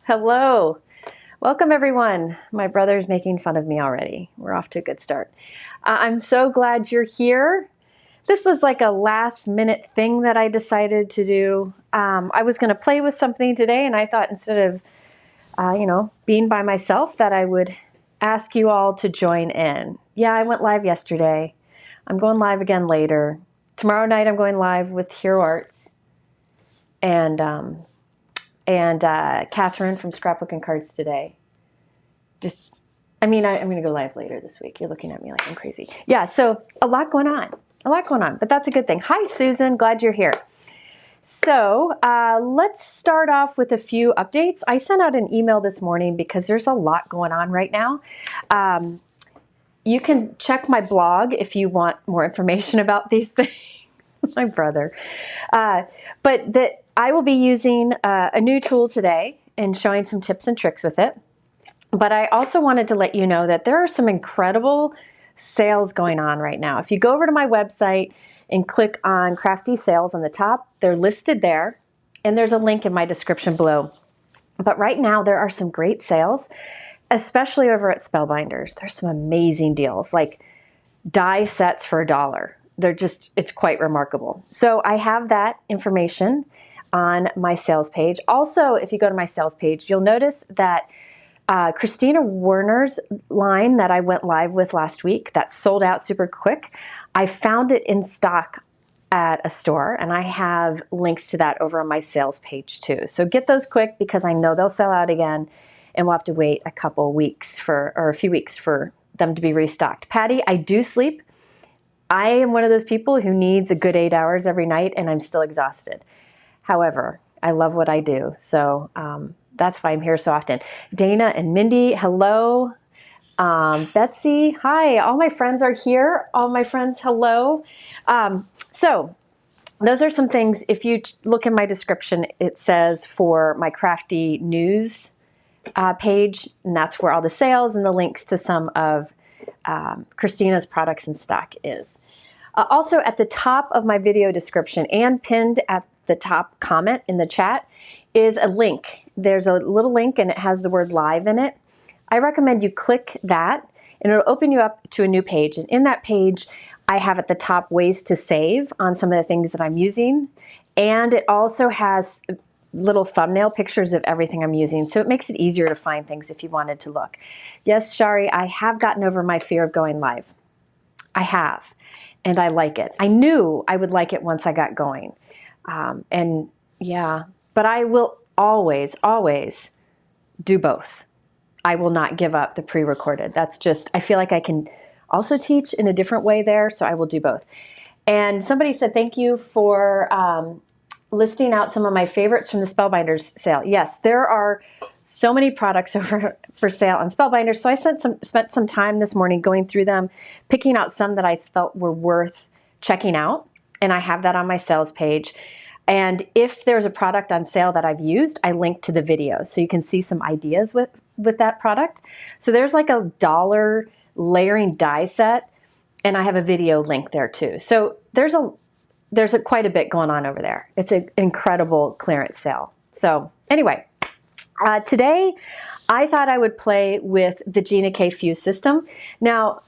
Hello. Welcome everyone. My brother's making fun of me already. We're off to a good start. I'm so glad you're here. This was like a last minute thing that I decided to do. I was going to play with something today, and I thought instead of, being by myself, that I would ask you all to join in. Yeah, I went live yesterday. I'm going live again later. Tomorrow night I'm going live with Hero Arts and Catherine from Scrapbook and Cards today. I'm going to go live later this week. You're looking at me like I'm crazy. Yeah, so a lot going on, but that's a good thing. Hi, Susan, glad you're here. So let's start off with a few updates. I sent out an email this morning because there's a lot going on right now. You can check my blog if you want more information about these things. My brother. But that I will be using a new tool today and showing some tips and tricks with it. But I also wanted to let you know that there are some incredible sales going on right now. If you go over to my website and click on Crafty Sales on the top, they're listed there, and there's a link in my description below. But right now there are some great sales, especially over at Spellbinders. There's some amazing deals, like die sets for $1. It's quite remarkable. So I have that information on my sales page. Also, if you go to my sales page, you'll notice that Christina Werner's line that I went live with last week, that sold out super quick, I found it in stock at a store, and I have links to that over on my sales page too. So get those quick, because I know they'll sell out again, and we'll have to wait a few weeks for them to be restocked. Patty, I do sleep. I am one of those people who needs a good 8 hours every night, and I'm still exhausted. However, I love what I do, so that's why I'm here so often. Dana and Mindy, hello. Betsy, hi. All my friends are here. All my friends, hello. So those are some things. If you look in my description, it says for my Crafty news page, and that's where all the sales and the links to some of Christina's products in stock is. Also at the top of my video description and pinned at the top comment in the chat is a link. There's a little link and it has the word live in it. I recommend you click that and it'll open you up to a new page. And in that page, I have at the top ways to save on some of the things that I'm using. And it also has little thumbnail pictures of everything I'm using. So it makes it easier to find things if you wanted to look. Yes, Shari, I have gotten over my fear of going live. I have, and I like it. I knew I would like it once I got going. But I will always, always do both. I will not give up the pre-recorded. I feel like I can also teach in a different way there, so I will do both. And somebody said, thank you for listing out some of my favorites from the Spellbinders sale. Yes, there are so many products over for sale on Spellbinders, so I spent some time this morning going through them, picking out some that I felt were worth checking out, and I have that on my sales page. And if there's a product on sale that I've used, I link to the video so you can see some ideas with that product. So there's like $1 layering die set, and I have a video link there too. So there's quite a bit going on over there. It's an incredible clearance sale. So anyway, today I thought I would play with the Gina K Fuse system. Now,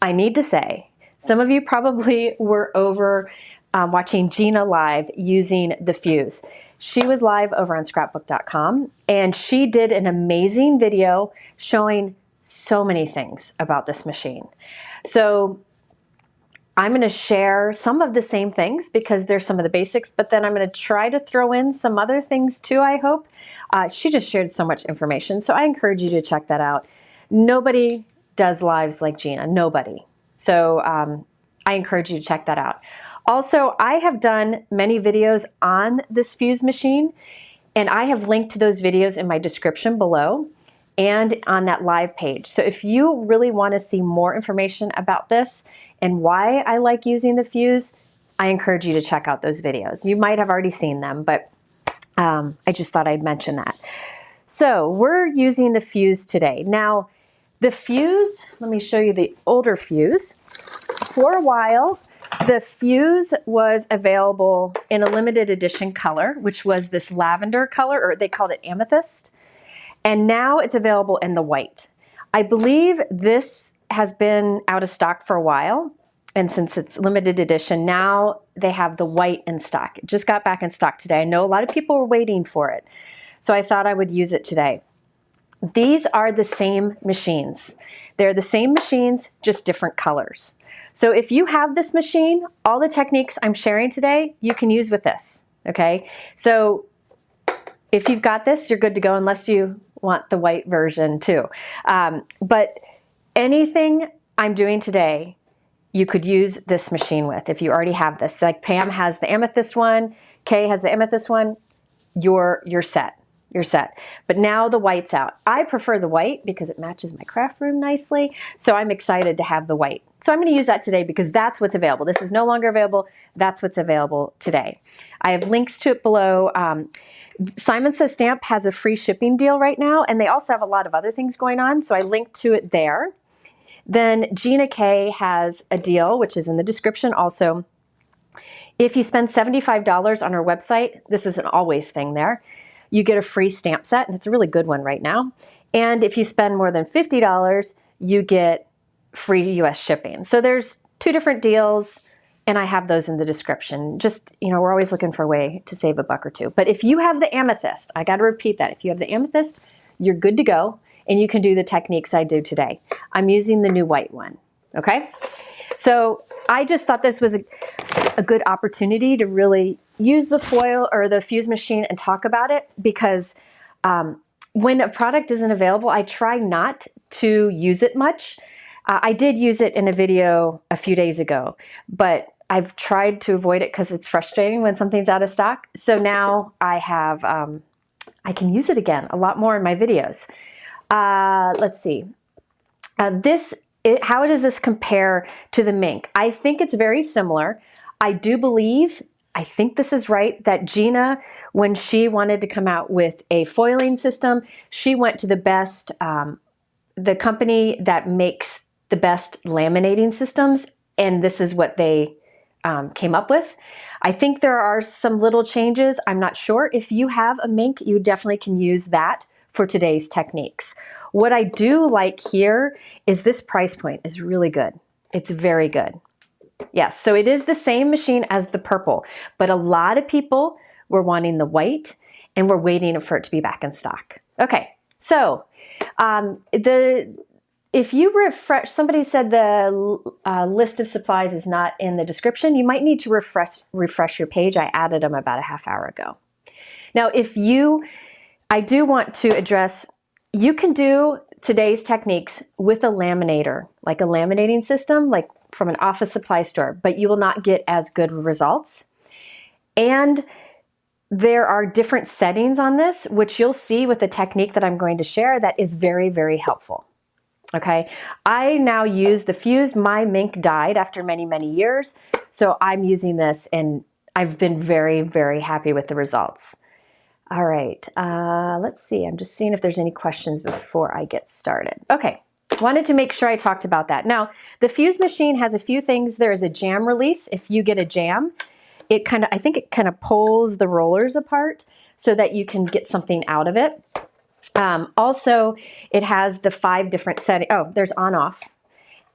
I need to say, some of you probably were over watching Gina live using the Fuse. She was live over on scrapbook.com, and she did an amazing video showing so many things about this machine. So I'm going to share some of the same things because they're some of the basics, but then I'm going to try to throw in some other things too, I hope. She just shared so much information, so I encourage you to check that out. Nobody does lives like Gina, nobody. So I encourage you to check that out. Also, I have done many videos on this Fuse machine, and I have linked to those videos in my description below and on that live page. So if you really want to see more information about this and why I like using the Fuse, I encourage you to check out those videos. You might have already seen them, but I just thought I'd mention that. So we're using the Fuse today. Now, the Fuse, let me show you the older Fuse. For a while, the Fuse was available in a limited edition color, which was this lavender color, or they called it amethyst. And now it's available in the white. I believe this has been out of stock for a while. And since it's limited edition, now they have the white in stock. It just got back in stock today. I know a lot of people were waiting for it. So I thought I would use it today. These are the same machines. They're the same machines, just different colors. So if you have this machine, all the techniques I'm sharing today, you can use with this, okay? So if you've got this, you're good to go unless you want the white version too. But anything I'm doing today, you could use this machine with if you already have this. Like Pam has the amethyst one, Kay has the amethyst one, you're set. You're set. But now the white's out. I prefer the white because it matches my craft room nicely. So I'm excited to have the white. So I'm going to use that today because that's what's available. This is no longer available. That's what's available today. I have links to it below. Simon Says Stamp has a free shipping deal right now, and they also have a lot of other things going on. So I linked to it there. Then Gina K has a deal, which is in the description also. If you spend $75 on her website, this is an always thing there, you get a free stamp set, and it's a really good one right now. And if you spend more than $50, you get free US shipping. So there's two different deals, and I have those in the description. Just, you know, we're always looking for a way to save a buck or two. But if you have the amethyst, I got to repeat that. If you have the amethyst, you're good to go, and you can do the techniques I do today. I'm using the new white one, okay? So I just thought this was a good opportunity to really use the foil or the fuse machine and talk about it, because when a product isn't available, I try not to use it much. I did use it in a video a few days ago, but I've tried to avoid it because it's frustrating when something's out of stock. So now I have, I can use it again a lot more in my videos. Let's see. How does this compare to the mink? I think it's very similar. I do believe, I think this is right, that Gina, when she wanted to come out with a foiling system, she went to the best, the company that makes the best laminating systems, and this is what they came up with. I think there are some little changes. I'm not sure. If you have a mink, you definitely can use that for today's techniques. What I do like here is this price point is really good. It's very good. Yes, so it is the same machine as the purple, but a lot of people were wanting the white and we're waiting for it to be back in stock. Okay, so if you refresh, somebody said the list of supplies is not in the description. You might need to refresh your page. I added them about a half hour ago. Now, I do want to address, you can do today's techniques with a laminator, like a laminating system, like from an office supply store, but you will not get as good results. And there are different settings on this, which you'll see with the technique that I'm going to share that is very, very helpful. Okay, I now use the fuse. My mink died after many, many years. So I'm using this and I've been very, very happy with the results. All right, let's see. I'm just seeing if there's any questions before I get started. Okay, wanted to make sure I talked about that. Now, the fuse machine has a few things. There is a jam release. If you get a jam, I think it kind of pulls the rollers apart so that you can get something out of it. Also, it has the 5 different settings. Oh, there's on off,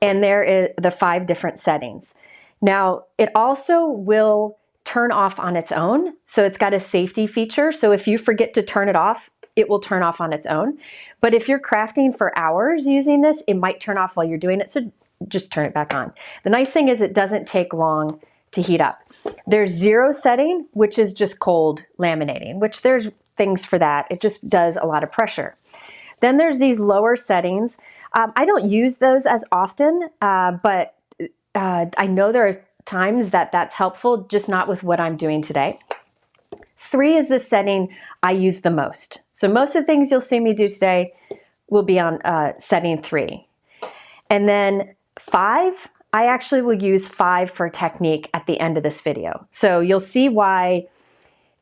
and there is the 5 different settings. Now, it also will turn off on its own. So it's got a safety feature. So if you forget to turn it off, it will turn off on its own. But if you're crafting for hours using this, it might turn off while you're doing it. So just turn it back on. The nice thing is it doesn't take long to heat up. There's 0 setting, which is just cold laminating, which there's things for that. It just does a lot of pressure. Then there's these lower settings. I don't use those as often, but I know there are times that that's helpful, just not with what I'm doing today. 3 is the setting I use the most. So most of the things you'll see me do today will be on setting 3. And then 5, I actually will use 5 for technique at the end of this video. So you'll see why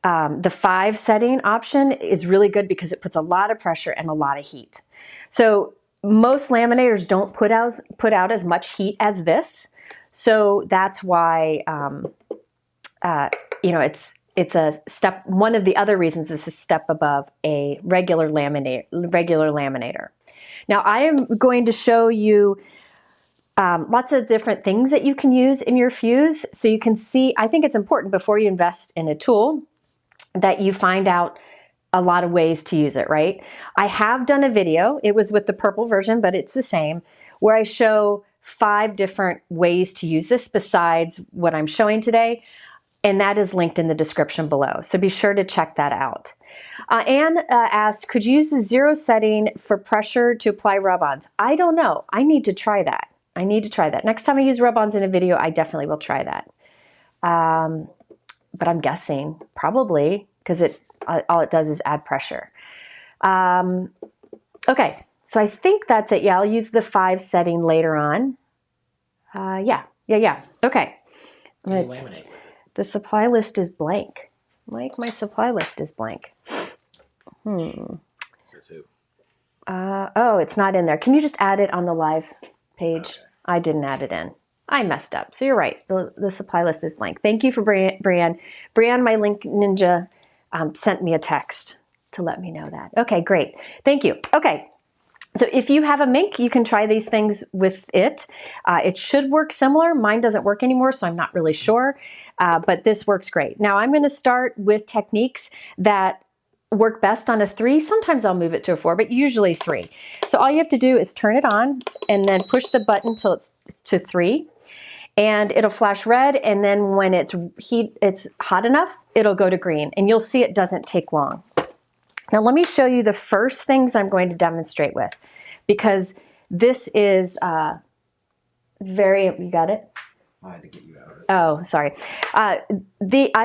the 5 setting option is really good, because it puts a lot of pressure and a lot of heat. So most laminators don't put out as much heat as this. So that's why, you know, it's a step, one of the other reasons is a step above a regular laminator. Now I am going to show you lots of different things that you can use in your fuse, so you can see. I think it's important before you invest in a tool that you find out a lot of ways to use it, right? I have done a video, it was with the purple version, but it's the same, where I show 5 different ways to use this besides what I'm showing today, and that is linked in the description below. So be sure to check that out. Anne asked, could you use the 0 setting for pressure to apply rub-ons? I don't know. I need to try that. I need to try that. Next time I use rub-ons in a video, I definitely will try that. But I'm guessing probably, because all it does is add pressure. Okay, so I think that's it. Yeah, I'll use the 5 setting later on. Yeah. Okay. Laminate. The supply list is blank. Mike, my supply list is blank. Says who? Oh, it's not in there. Can you just add it on the live page? Okay. I didn't add it in. I messed up. So you're right. The supply list is blank. Thank you for Brianne. Brianne, my Link Ninja, sent me a text to let me know that. Okay, great. Thank you. Okay. So if you have a mink, you can try these things with it. It should work similar. Mine doesn't work anymore, so I'm not really sure, but this works great. Now I'm going to start with techniques that work best on a 3. Sometimes I'll move it to a 4, but usually 3. So all you have to do is turn it on and then push the button till it's to 3, and it'll flash red, and then when it's hot enough, it'll go to green, and you'll see it doesn't take long. Now let me show you the first things I'm going to demonstrate with, because this is you got it? I had to get you out of it. Oh, sorry. I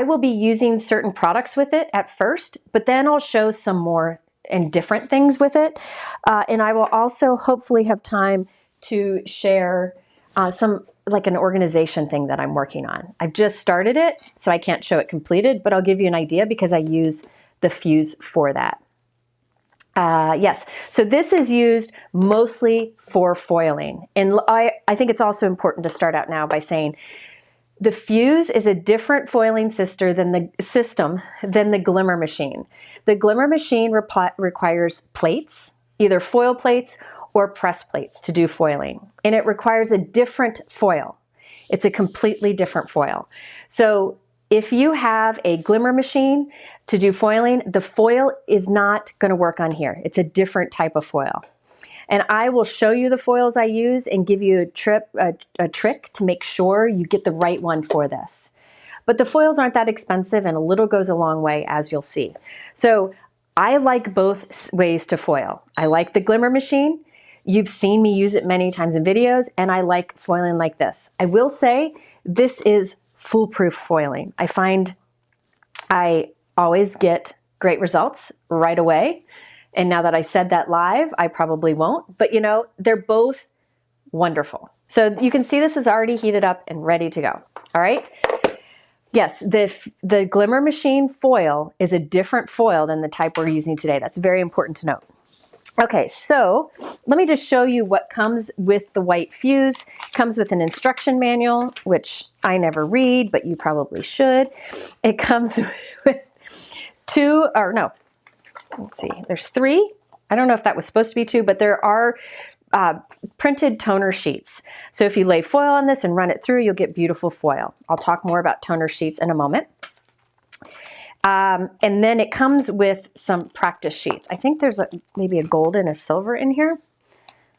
will be using certain products with it at first, but then I'll show some more and different things with it. And I will also hopefully have time to share like an organization thing that I'm working on. I've just started it, so I can't show it completed, but I'll give you an idea because I use the fuse for that. Yes, so this is used mostly for foiling. And I think it's also important to start out now by saying the fuse is a different foiling system than the glimmer machine. The glimmer machine requires plates, either foil plates or press plates to do foiling. And it requires a different foil. It's a completely different foil. So if you have a glimmer machine to do foiling, the foil is not going to work on here. It's a different type of foil. And I will show you the foils I use and give you a trick to make sure you get the right one for this. But the foils aren't that expensive, and a little goes a long way, as you'll see. So I like both ways to foil. I like the glimmer machine. You've seen me use it many times in videos, and I like foiling like this. I will say this is foolproof foiling. I find I always get great results right away. And now that I said that live, I probably won't. But you know, they're both wonderful. So you can see this is already heated up and ready to go. All right. Yes, the glimmer machine foil is a different foil than the type we're using today. That's very important to note. Okay, so let me just show you what comes with the white fuse. It comes with an instruction manual, which I never read, but you probably should. It comes with let's see, there's 3. I don't know if that was supposed to be 2, but there are printed toner sheets. So if you lay foil on this and run it through, you'll get beautiful foil. I'll talk more about toner sheets in a moment. And then it comes with some practice sheets. I think there's maybe a gold and a silver in here.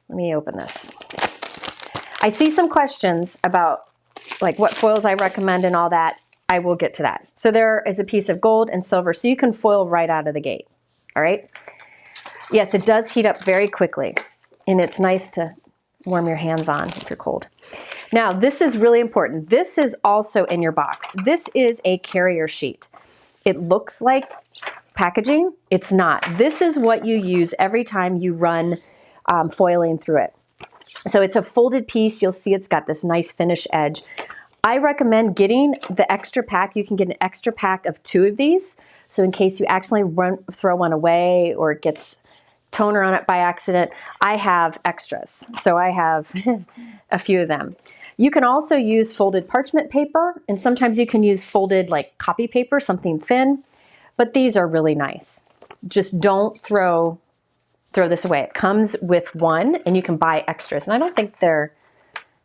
Let me open this. I see some questions about like what foils I recommend and all that. I will get to that. So there is a piece of gold and silver, so you can foil right out of the gate. All right. Yes, it does heat up very quickly, and it's nice to warm your hands on if you're cold. Now, this is really important. This is also in your box. This is a carrier sheet. It looks like packaging. It's not. This is what you use every time you run foiling through it. So it's a folded piece. You'll see it's got this nice finish edge. I recommend getting the extra pack. You can get an extra pack of 2 of these. So in case you accidentally throw one away or it gets toner on it by accident, I have extras. So I have a few of them. You can also use folded parchment paper, and sometimes you can use folded like copy paper, something thin, but these are really nice. Just don't throw this away. It comes with one, and you can buy extras, and I don't think they're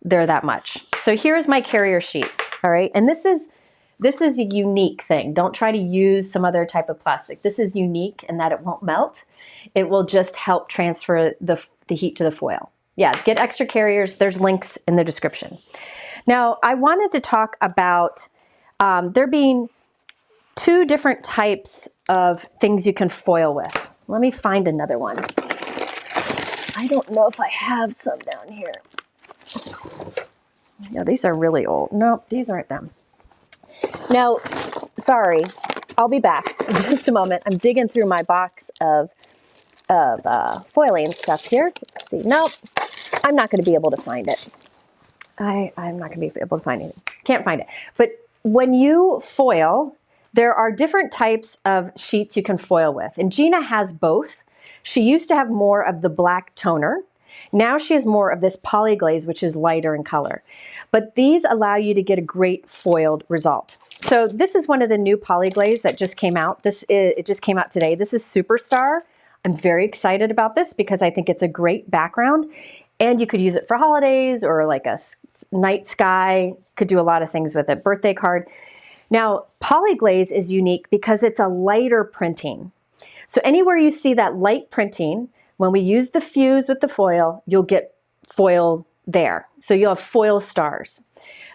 that much. So here's my carrier sheet, all right? And this is a unique thing. Don't try to use some other type of plastic. This is unique in that it won't melt. It will just help transfer the heat to the foil. Yeah, get extra carriers. There's links in the description. Now, I wanted to talk about there being two different types of things you can foil with. Let me find another one. I don't know if I have some down here. No, these are really old. Nope, these aren't them. Now, sorry, I'll be back in just a moment. I'm digging through my box of foiling stuff here. Let's see. Nope, I'm not going to be able to find it. I'm not going to be able to find it. Can't find it. But when you foil, there are different types of sheets you can foil with. And Gina has both. She used to have more of the black toner. Now she has more of this Polyglaze, which is lighter in color. But these allow you to get a great foiled result. So this is one of the new Polyglaze that just came out. It just came out today. This is Superstar. I'm very excited about this because I think it's a great background. And you could use it for holidays or like a night sky. Could do a lot of things with it. Birthday card. Now, Polyglaze is unique because it's a lighter printing. So anywhere you see that light printing, when we use the fuse with the foil, you'll get foil there. So you'll have foil stars.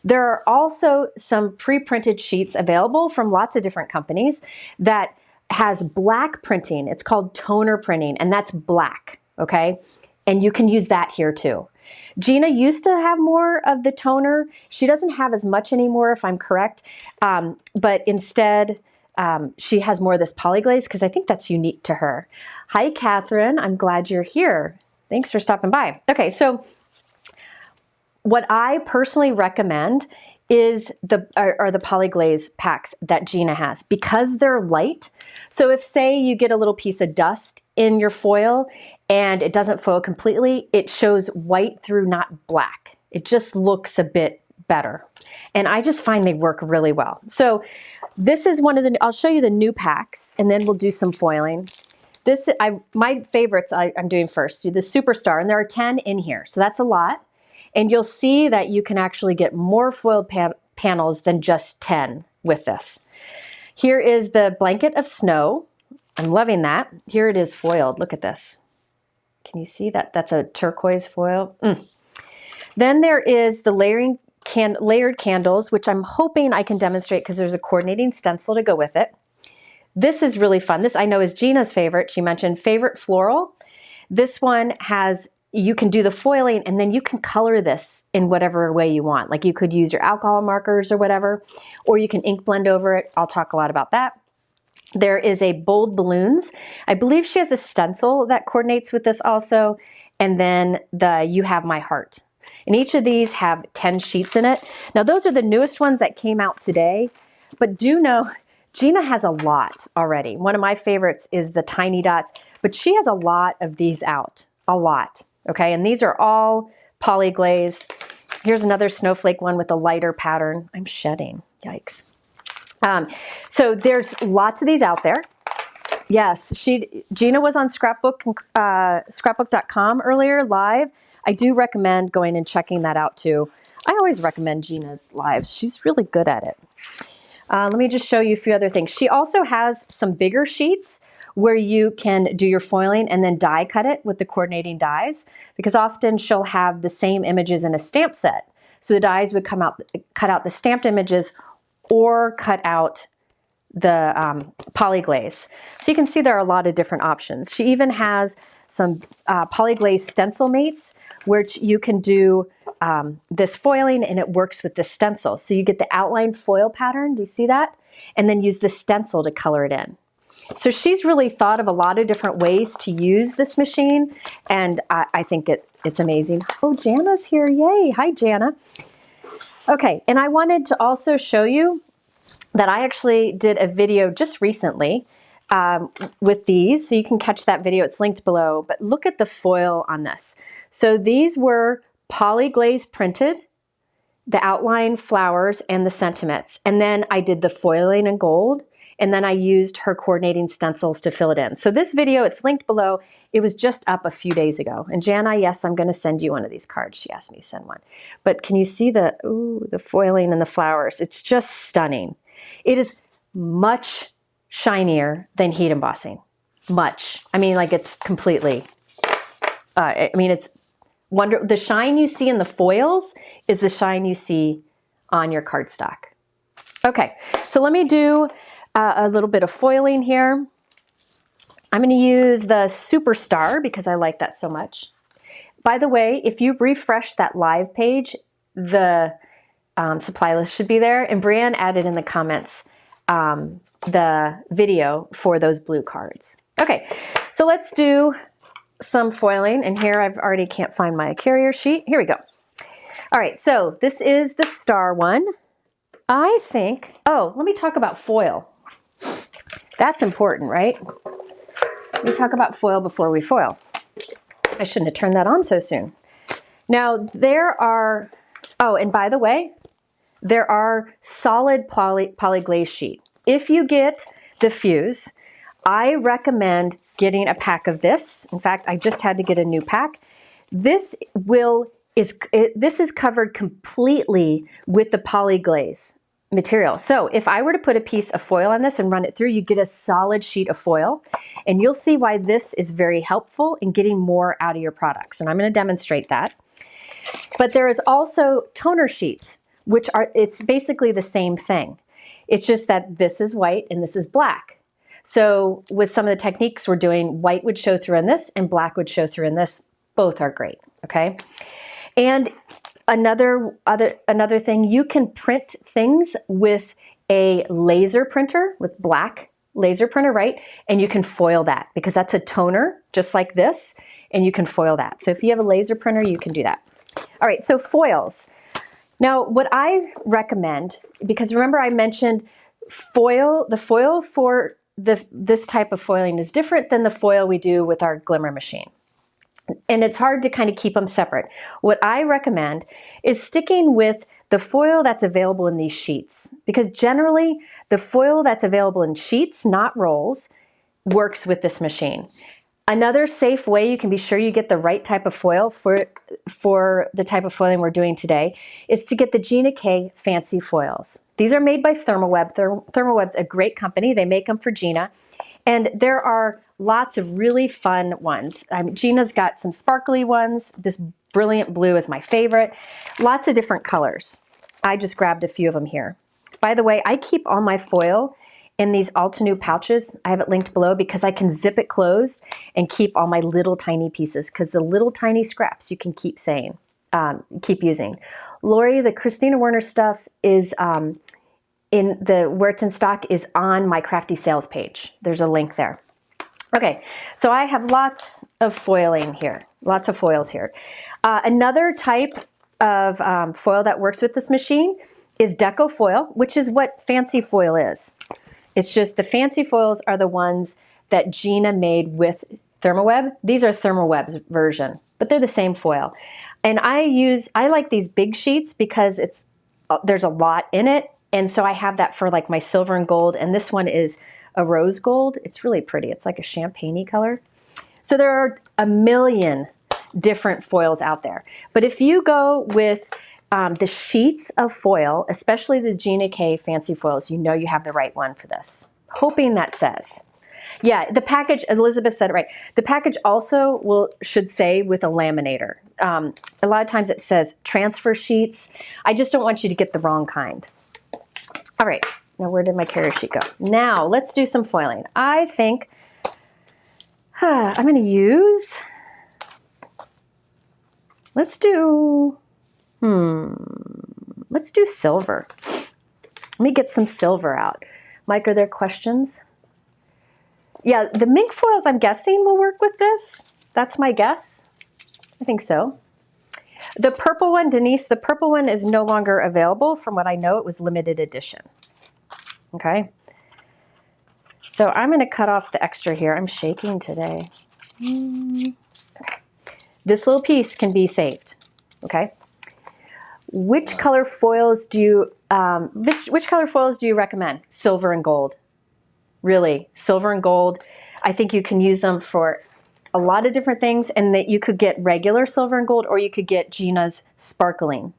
There are also some pre-printed sheets available from lots of different companies that has black printing. It's called toner printing, and that's black, okay? And you can use that here too. Gina used to have more of the toner. She doesn't have as much anymore, if I'm correct, but instead, she has more of this Polyglaze because I think that's unique to her. Hi, Catherine. I'm glad you're here. Thanks for stopping by. Okay, so what I personally recommend is the Polyglaze packs that Gina has because they're light. So if, say, you get a little piece of dust in your foil and it doesn't foil completely, it shows white through, not black. It just looks a bit better. And I just find they work really well. So this is one of the, I'll show you the new packs and then we'll do some foiling. My favorites I'm doing first, do the Superstar, and there are 10 in here. So that's a lot. And you'll see that you can actually get more foiled panels than just 10 with this. Here is the Blanket of Snow. I'm loving that. Here it is foiled. Look at this. Can you see that? That's a turquoise foil. Then there is the layered candles, which I'm hoping I can demonstrate because there's a coordinating stencil to go with it. This is really fun. This I know is Gina's favorite. She mentioned favorite floral. This one has, you can do the foiling and then you can color this in whatever way you want. Like you could use your alcohol markers or whatever, or you can ink blend over it. I'll talk a lot about that. There is a Bold Balloons. I believe she has a stencil that coordinates with this also. And then the You Have My Heart. And each of these have 10 sheets in it. Now those are the newest ones that came out today, but do know Gina has a lot already. One of my favorites is the Tiny Dots, but she has a lot of these out, a lot, okay? And these are all Polyglaze. Here's another snowflake one with a lighter pattern. I'm shedding, yikes. So there's lots of these out there. Yes, Gina was on scrapbook.com earlier live. I do recommend going and checking that out too. I always recommend Gina's lives. She's really good at it. Let me just show you a few other things. She also has some bigger sheets where you can do your foiling and then die cut it with the coordinating dies, because often she'll have the same images in a stamp set. So the dies would cut out the stamped images or cut out the Polyglaze. So you can see there are a lot of different options. She even has some Polyglaze stencil mates, which you can do this foiling and it works with the stencil. So you get the outline foil pattern, do you see that? And then use the stencil to color it in. So she's really thought of a lot of different ways to use this machine, and I think it's amazing. Oh, Jana's here, yay, hi Jana. Okay, and I wanted to also show you that I actually did a video just recently with these, so you can catch that video, it's linked below, but look at the foil on this. So these were Polyglaze printed, the outline, flowers, and the sentiments. And then I did the foiling in gold, and then I used her coordinating stencils to fill it in. So this video, it's linked below. It was just up a few days ago. And Jana, yes, I'm gonna send you one of these cards. She asked me to send one. But can you see the foiling and the flowers? It's just stunning. It is much shinier than heat embossing, much. I mean, like it's completely, it's wonder. The shine you see in the foils is the shine you see on your cardstock. Okay, so let me do a little bit of foiling here. I'm going to use the Superstar because I like that so much. By the way, if you refresh that live page, the supply list should be there. And Brianne added in the comments the video for those blue cards. Okay, so let's do some foiling. And here I've already can't find my carrier sheet. Here we go. All right, so this is the star one. I think, let me talk about foil. That's important, right? Let me talk about foil before we foil. I shouldn't have turned that on so soon. Now there are, and by the way, there are solid Polyglaze sheet. If you get the fuse, I recommend getting a pack of this. In fact, I just had to get a new pack. This is covered completely with the Polyglaze material. So if I were to put a piece of foil on this and run it through, you get a solid sheet of foil, and you'll see why this is very helpful in getting more out of your products. And I'm going to demonstrate that. But there is also toner sheets, which it's basically the same thing. It's just that this is white and this is black. So with some of the techniques we're doing, white would show through in this and black would show through in this. Both are great, okay? And another thing, you can print things with a laser printer, with black laser printer, right? And you can foil that because that's a toner just like this, and you can foil that. So if you have a laser printer, you can do that. All right, so foils. Now, what I recommend, because remember I mentioned the foil for this type of foiling is different than the foil we do with our glimmer machine. And it's hard to kind of keep them separate. What I recommend is sticking with the foil that's available in these sheets, because generally the foil that's available in sheets, not rolls, works with this machine. Another safe way you can be sure you get the right type of foil for the type of foiling we're doing today is to get the Gina K fancy foils. These are made by Thermoweb. Thermoweb's a great company. They make them for Gina. And there are lots of really fun ones. Gina's got some sparkly ones. This brilliant blue is my favorite. Lots of different colors. I just grabbed a few of them here. By the way, I keep all my foil in these Altenew pouches. I have it linked below because I can zip it closed and keep all my little tiny pieces, because the little tiny scraps you can keep using. Lori, the Christina Werner stuff is where it's in stock is on my Crafty sales page. There's a link there. Okay, so I have lots of foiling here, lots of foils here. Another type of foil that works with this machine is Deco foil, which is what fancy foil is. It's just the fancy foils are the ones that Gina made with Thermoweb. These are Thermoweb's version, but they're the same foil. And I like these big sheets because there's a lot in it. And so I have that for like my silver and gold. And this one is a rose gold. It's really pretty. It's like a champagne-y color. So there are a million different foils out there. But if you go with the sheets of foil, especially the Gina K fancy foils, you know you have the right one for this. Hoping that says. Yeah, the package, Elizabeth said it right. The package also should say with a laminator. A lot of times it says transfer sheets. I just don't want you to get the wrong kind. All right, now where did my carrier sheet go? Now let's do some foiling. I think I'm gonna use, let's do silver. Let me get some silver out. Mike, are there questions? Yeah, the mink foils I'm guessing will work with this. That's my guess. I think so. The purple one, Denise, the purple one is no longer available. From what I know, it was limited edition. Okay. So I'm going to cut off the extra here. I'm shaking today. This little piece can be saved. Okay. Which color foils do you which color foils do you recommend? Silver and gold. Really, silver and gold. I think you can use them for a lot of different things, and that you could get regular silver and gold, or you could get Gina's sparkling.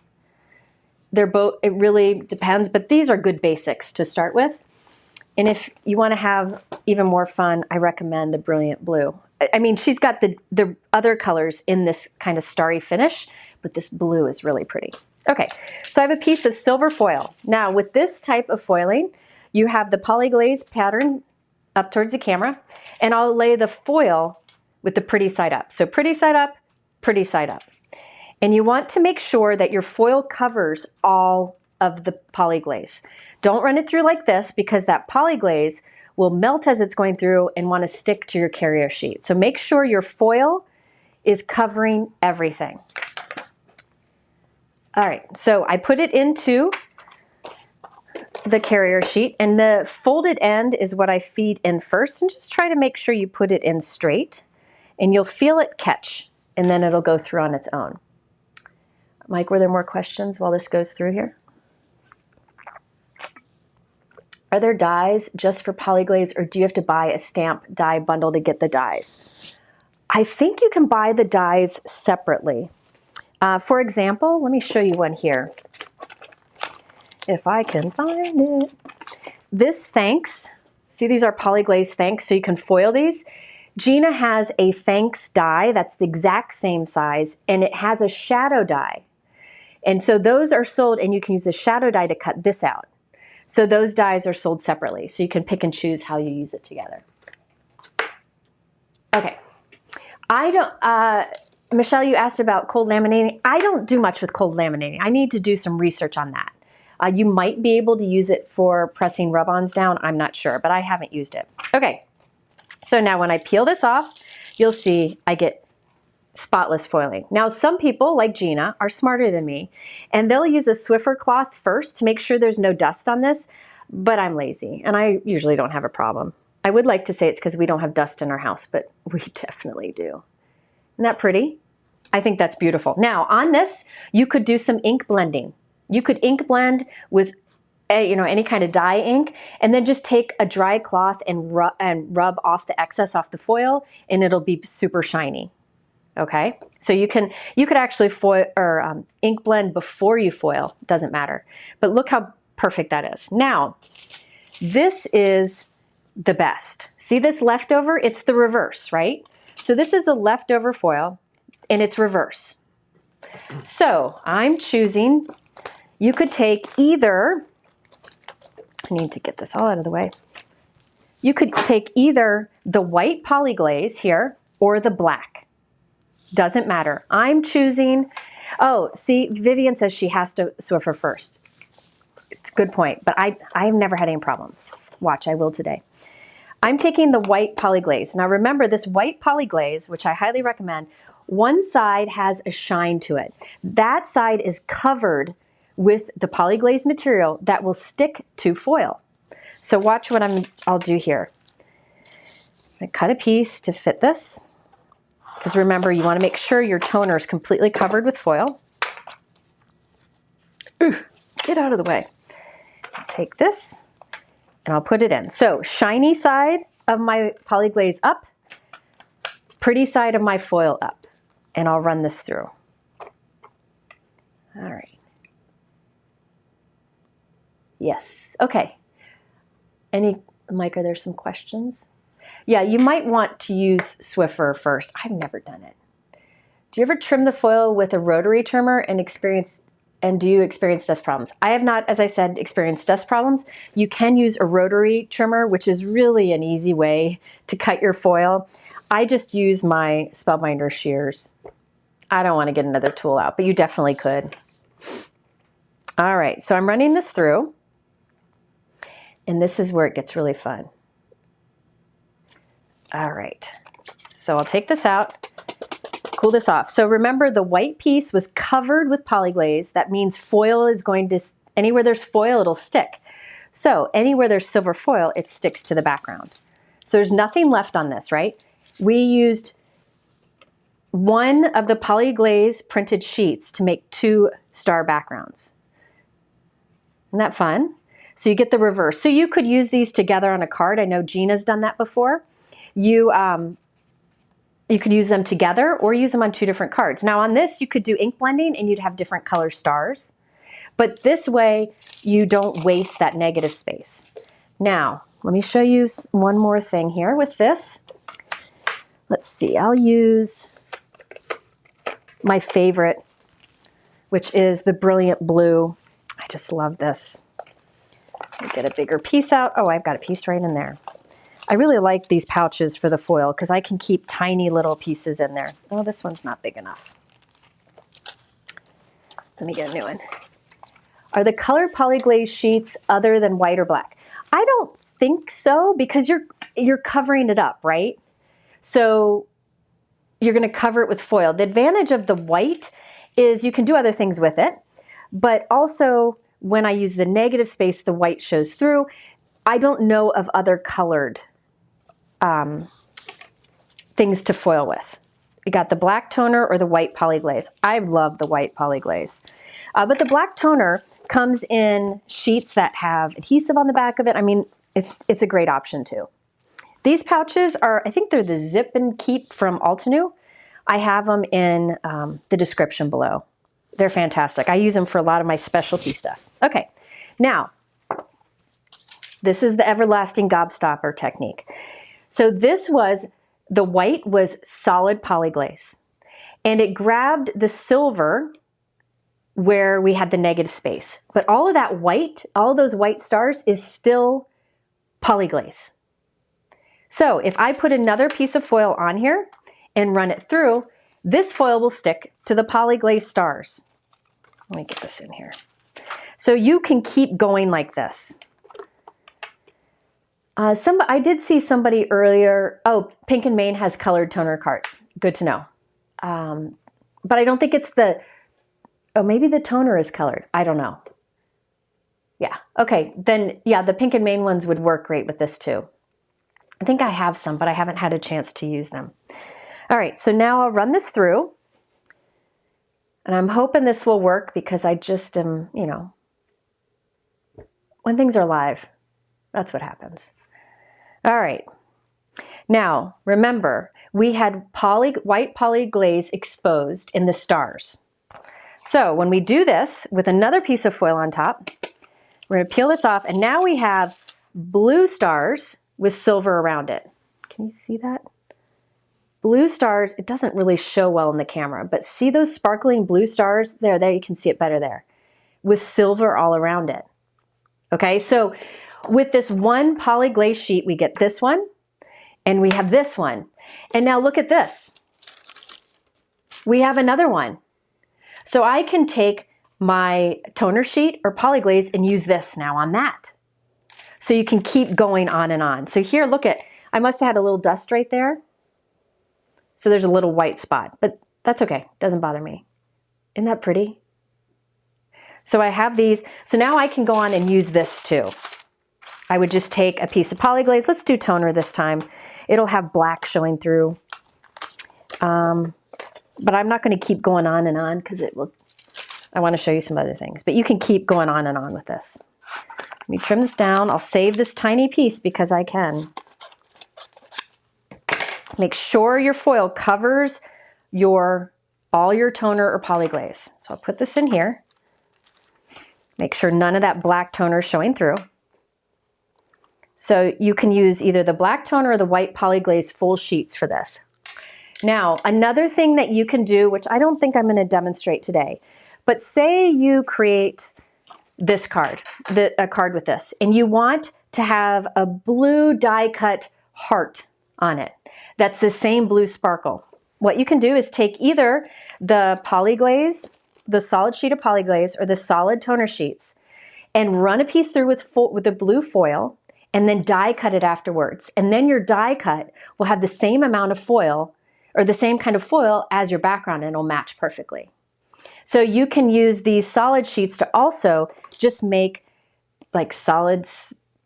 They're both, it really depends, but these are good basics to start with. And if you want to have even more fun, I recommend the Brilliant Blue. I mean, she's got the other colors in this kind of starry finish, but this blue is really pretty. Okay, so I have a piece of silver foil. Now, with this type of foiling, you have the Polyglaze pattern up towards the camera, and I'll lay the foil with the pretty side up. So pretty side up, pretty side up. And you want to make sure that your foil covers all of the Polyglaze. Don't run it through like this, because that Polyglaze will melt as it's going through and want to stick to your carrier sheet. So make sure your foil is covering everything. All right, so I put it into the carrier sheet, and the folded end is what I feed in first, and just try to make sure you put it in straight, and you'll feel it catch, and then it'll go through on its own. Mike, were there more questions while this goes through here? Are there dies just for Polyglaze, or do you have to buy a stamp die bundle to get the dies? I think you can buy the dies separately. For example, let me show you one here. If I can find it. This thanks, see, these are Polyglaze thanks, so you can foil these. Gina has a thanks die that's the exact same size, and it has a shadow die. And so those are sold, and you can use the shadow die to cut this out. So those dies are sold separately, so you can pick and choose how you use it together. Okay, I don't, Michelle, you asked about cold laminating. I don't do much with cold laminating. I need to do some research on that. You might be able to use it for pressing rub-ons down. I'm not sure, but I haven't used it. Okay, so now when I peel this off, you'll see I get spotless foiling. Now, some people, like Gina, are smarter than me, and they'll use a Swiffer cloth first to make sure there's no dust on this, but I'm lazy, and I usually don't have a problem. I would like to say it's because we don't have dust in our house, but we definitely do. Isn't that pretty? I think that's beautiful. Now, on this, you could do some ink blending. You could ink blend with any kind of dye ink, and then just take a dry cloth and rub off the excess off the foil, and it'll be super shiny. Okay, so you could actually foil or ink blend before you foil. Doesn't matter. But look how perfect that is. Now, this is the best. See this leftover? It's the reverse, right? So this is a leftover foil, and it's reverse. So I'm choosing. You could take either. I need to get this all out of the way. You could take either the white Polyglaze here or the black. Doesn't matter. I'm choosing, oh, see, Vivian says she has to Swiffer first. It's a good point, but I've never had any problems. Watch, I will today. I'm taking the white Polyglaze. Now remember, this white Polyglaze, which I highly recommend, one side has a shine to it. That side is covered with the Polyglaze material that will stick to foil. So watch what I'll do here. I cut a piece to fit this. Because remember, you want to make sure your toner is completely covered with foil. Ooh, get out of the way. I'll take this and I'll put it in. So shiny side of my Polyglaze up, pretty side of my foil up. And I'll run this through. All right. Yes, okay. Mike, are there some questions? Yeah, you might want to use Swiffer first. I've never done it. Do you ever trim the foil with a rotary trimmer and do you experience dust problems? I have not, as I said, experienced dust problems. You can use a rotary trimmer, which is really an easy way to cut your foil. I just use my Spellbinder shears. I don't want to get another tool out, but you definitely could. All right, so I'm running this through, and this is where it gets really fun. All right, so I'll take this out, cool this off. So remember, the white piece was covered with Polyglaze. That means foil is going to, anywhere there's foil, it'll stick. So anywhere there's silver foil, it sticks to the background. So there's nothing left on this, right? We used one of the Polyglaze printed sheets to make 2 star backgrounds. Isn't that fun? So you get the reverse. So you could use these together on a card. I know Gina's done that before. You could use them together or use them on 2 different cards. Now on this, you could do ink blending and you'd have different color stars. But this way, you don't waste that negative space. Now, let me show you one more thing here with this. Let's see, I'll use my favorite, which is the Brilliant Blue. I just love this. Let me get a bigger piece out. Oh, I've got a piece right in there. I really like these pouches for the foil because I can keep tiny little pieces in there. Oh, this one's not big enough. Let me get a new one. Are the colored Polyglaze sheets other than white or black? I don't think so because you're covering it up, right? So you're going to cover it with foil. The advantage of the white is you can do other things with it, but also when I use the negative space, the white shows through. I don't know of other colored things to foil with. You got the black toner or the white Polyglaze. I love the white Polyglaze. But the black toner comes in sheets that have adhesive on the back of it. I mean, it's a great option too. These pouches are, I think they're the Zip and Keep from Altenew. I have them in the description below. They're fantastic. I use them for a lot of my specialty stuff. Okay, now, this is the everlasting gobstopper technique. So the white was solid Polyglaze, and it grabbed the silver where we had the negative space. But all of that white, all those white stars is still Polyglaze. So if I put another piece of foil on here and run it through, this foil will stick to the Polyglaze stars. Let me get this in here. So you can keep going like this. I did see somebody earlier, oh, Pink and Main has colored toner cards. Good to know. But I don't think it's oh, maybe the toner is colored. I don't know. Yeah, okay, then yeah, the Pink and Main ones would work great with this too. I think I have some, but I haven't had a chance to use them. All right, so now I'll run this through. And I'm hoping this will work because I just am, you know, when things are live, that's what happens. All right, now remember, we had white Polyglaze exposed in the stars. So when we do this with another piece of foil on top, we're going to peel this off, and now we have blue stars with silver around it. Can you see that? Blue stars, it doesn't really show well in the camera, but see those sparkling blue stars? There, you can see it better there, with silver all around it. Okay, so with this one Polyglaze sheet, we get this one, and we have this one. And now look at this. We have another one. So I can take my toner sheet or Polyglaze and use this now on that. So you can keep going on and on. So here, look at, I must have had a little dust right there. So there's a little white spot, but that's okay, doesn't bother me. Isn't that pretty? So I have these, so now I can go on and use this too. I would just take a piece of Polyglaze, let's do toner this time. It'll have black showing through. But I'm not going to keep going on and on because it will, I want to show you some other things, but you can keep going on and on with this. Let me trim this down. I'll save this tiny piece because I can. Make sure your foil covers all your toner or Polyglaze. So I'll put this in here. Make sure none of that black toner is showing through. So you can use either the black toner or the white Polyglaze full sheets for this. Now, another thing that you can do, which I don't think I'm going to demonstrate today, but say you create this card, a card with this, and you want to have a blue die cut heart on it. That's the same blue sparkle. What you can do is take either the Polyglaze, the solid sheet of Polyglaze, or the solid toner sheets, and run a piece through with the blue foil, and then die cut it afterwards. And then your die cut will have the same amount of foil, or the same kind of foil as your background, and it'll match perfectly. So you can use these solid sheets to also just make like solid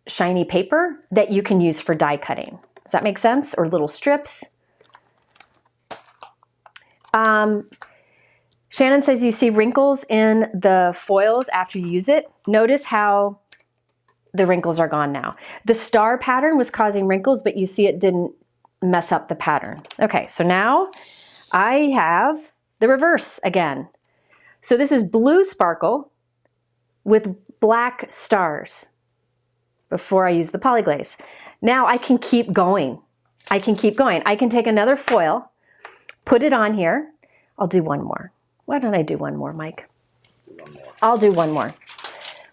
shiny paper that you can use for die cutting. Does that make sense? Or little strips. Shannon says you see wrinkles in the foils after you use it. Notice how the wrinkles are gone now. The star pattern was causing wrinkles, but you see it didn't mess up the pattern. Okay, so now I have the reverse again. So this is blue sparkle with black stars before I use the Polyglaze. Now I can keep going. I can keep going. I can take another foil, put it on here. I'll do one more. Why don't I do one more, Mike? Do one more. I'll do one more.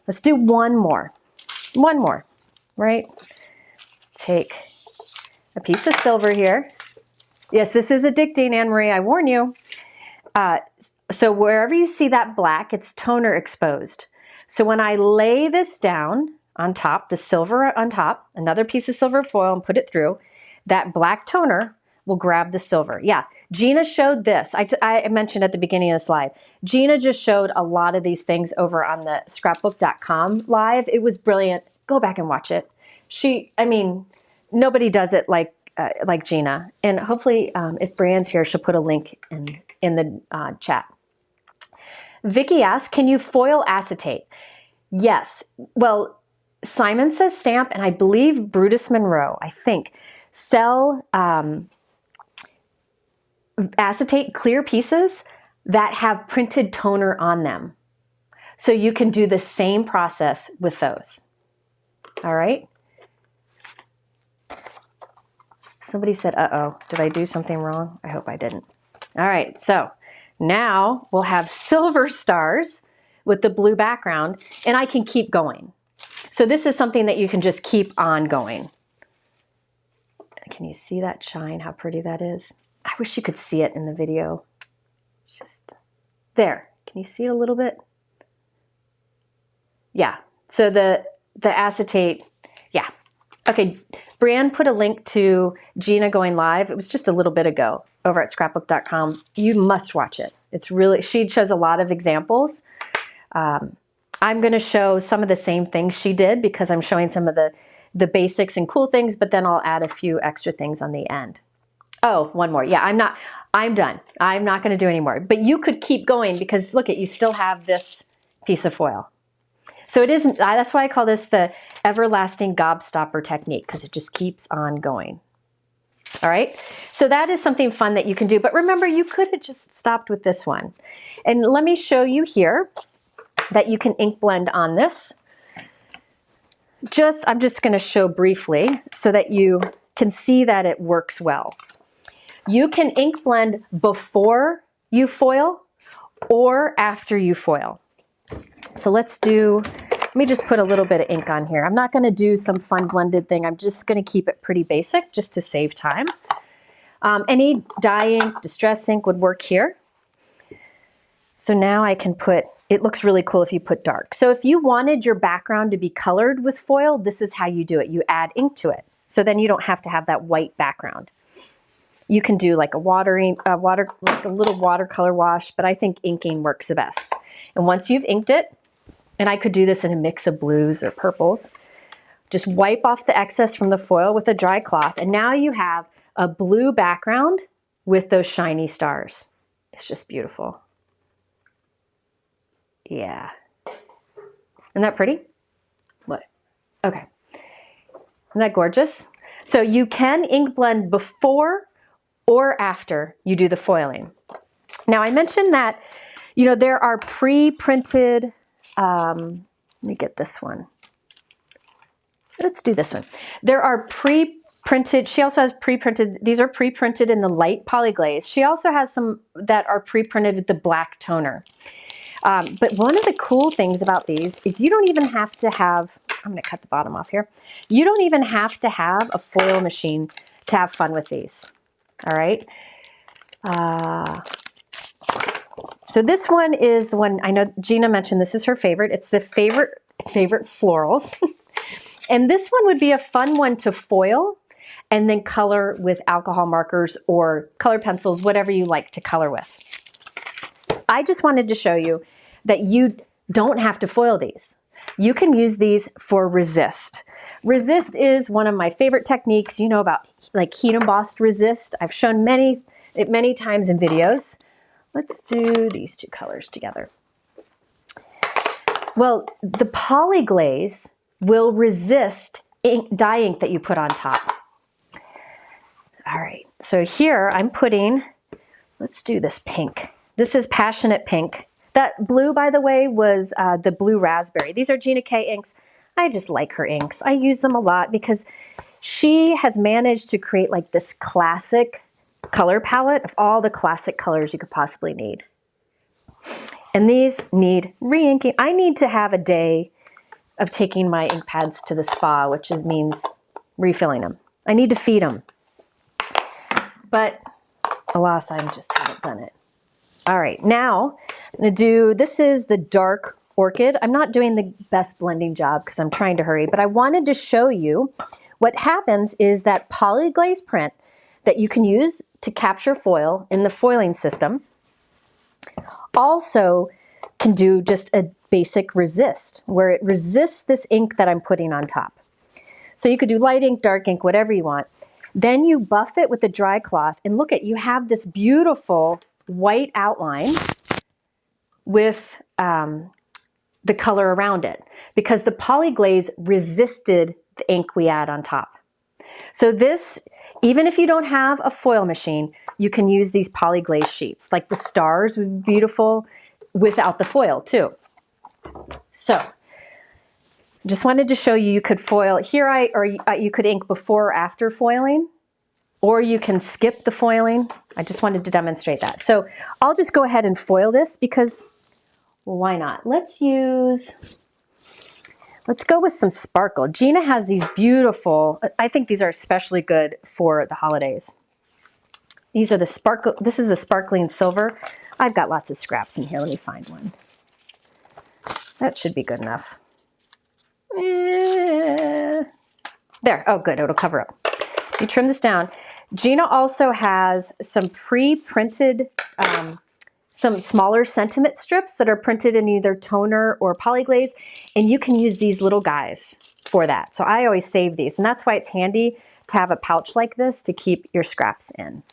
Let's do one more. One more, right? Take a piece of silver here. Yes, this is addicting, Anne-Marie, I warn you. So wherever you see that black, it's toner exposed. So when I lay this down on top, the silver on top, another piece of silver foil and put it through, that black toner will grab the silver. Yeah, Gina showed this. I mentioned at the beginning of this live. Gina just showed a lot of these things over on the scrapbook.com live. It was brilliant. Go back and watch it. I mean, nobody does it like Gina. And hopefully, if Brianne's here, she'll put a link in the chat. Vicky asks, can you foil acetate? Yes. Well, Simon Says Stamp, and I believe Brutus Monroe, I think, sell acetate clear pieces that have printed toner on them. So you can do the same process with those. All right. Somebody said, uh-oh, did I do something wrong? I hope I didn't. All right, so now we'll have silver stars with the blue background, and I can keep going. So this is something that you can just keep on going. Can you see that shine, how pretty that is? I wish you could see it in the video. Just there. Can you see it a little bit? Yeah, so the acetate, yeah. Okay, Brianne put a link to Gina going live. It was just a little bit ago over at scrapbook.com. You must watch it. It's really, she shows a lot of examples. I'm gonna show some of the same things she did because I'm showing some of the basics and cool things, but then I'll add a few extra things on the end. Oh, one more. Yeah, I'm done. I'm not gonna do any more, but you could keep going because look you still have this piece of foil. So it isn't, that's why I call this the everlasting gobstopper technique, because it just keeps on going. All right, so that is something fun that you can do, but remember you could have just stopped with this one. And let me show you here that you can ink blend on this. I'm just gonna show briefly so that you can see that it works well. You can ink blend before you foil or after you foil. So let me just put a little bit of ink on here. I'm not gonna do some fun blended thing. I'm just gonna keep it pretty basic just to save time. Any dye ink, distress ink would work here. So now I can put, it looks really cool if you put dark. So if you wanted your background to be colored with foil, this is how you do it. You add ink to it. So then you don't have to have that white background. You can do like a little watercolor wash, but I think inking works the best. And once you've inked it, and I could do this in a mix of blues or purples, just wipe off the excess from the foil with a dry cloth, and now you have a blue background with those shiny stars. It's just beautiful. Yeah. Isn't that pretty? What? Okay. Isn't that gorgeous? So you can ink blend before or after you do the foiling. Now I mentioned that, you know, there are pre-printed, let me get this one. Let's do this one. There are pre-printed, she also has pre-printed, these are pre-printed in the light Polyglaze. She also has some that are pre-printed with the black toner. But one of the cool things about these is you don't even have to have, I'm gonna cut the bottom off here. You don't even have to have a foil machine to have fun with these, all right? So this one is the one, I know Gina mentioned this is her favorite. It's the favorite florals. And this one would be a fun one to foil and then color with alcohol markers or color pencils, whatever you like to color with. I just wanted to show you that you don't have to foil these. You can use these for resist. Resist is one of my favorite techniques. You know about like heat embossed resist. I've shown many times in videos. Let's do these two colors together. Well, the Polyglaze will resist dye ink that you put on top. All right, so here I'm putting, let's do this pink. This is Passionate Pink. That blue, by the way, was the blue raspberry. These are Gina K inks. I just like her inks. I use them a lot because she has managed to create like this classic color palette of all the classic colors you could possibly need. And these need re-inking. I need to have a day of taking my ink pads to the spa, which means refilling them. I need to feed them. But alas, I just haven't done it. All right, now I'm gonna do, this is the dark orchid. I'm not doing the best blending job because I'm trying to hurry, but I wanted to show you what happens is that Polyglaze print that you can use to capture foil in the foiling system also can do just a basic resist, where it resists this ink that I'm putting on top. So you could do light ink, dark ink, whatever you want. Then you buff it with a dry cloth, and look at, you have this beautiful white outline with the color around it, because the Polyglaze resisted the ink we add on top. So this, even if you don't have a foil machine, you can use these Polyglaze sheets. Like the stars would be beautiful without the foil too. So just wanted to show you, you could foil here, you could ink before or after foiling, or you can skip the foiling. I just wanted to demonstrate that. So I'll just go ahead and foil this because, well, why not? Let's go with some sparkle. Gina has these beautiful, I think these are especially good for the holidays. These are the sparkle, this is the sparkling silver. I've got lots of scraps in here. Let me find one. That should be good enough. There, oh good, it'll cover up. You trim this down. Gina also has some pre-printed, some smaller sentiment strips that are printed in either toner or Polyglaze, and you can use these little guys for that. So I always save these, and that's why it's handy to have a pouch like this to keep your scraps in.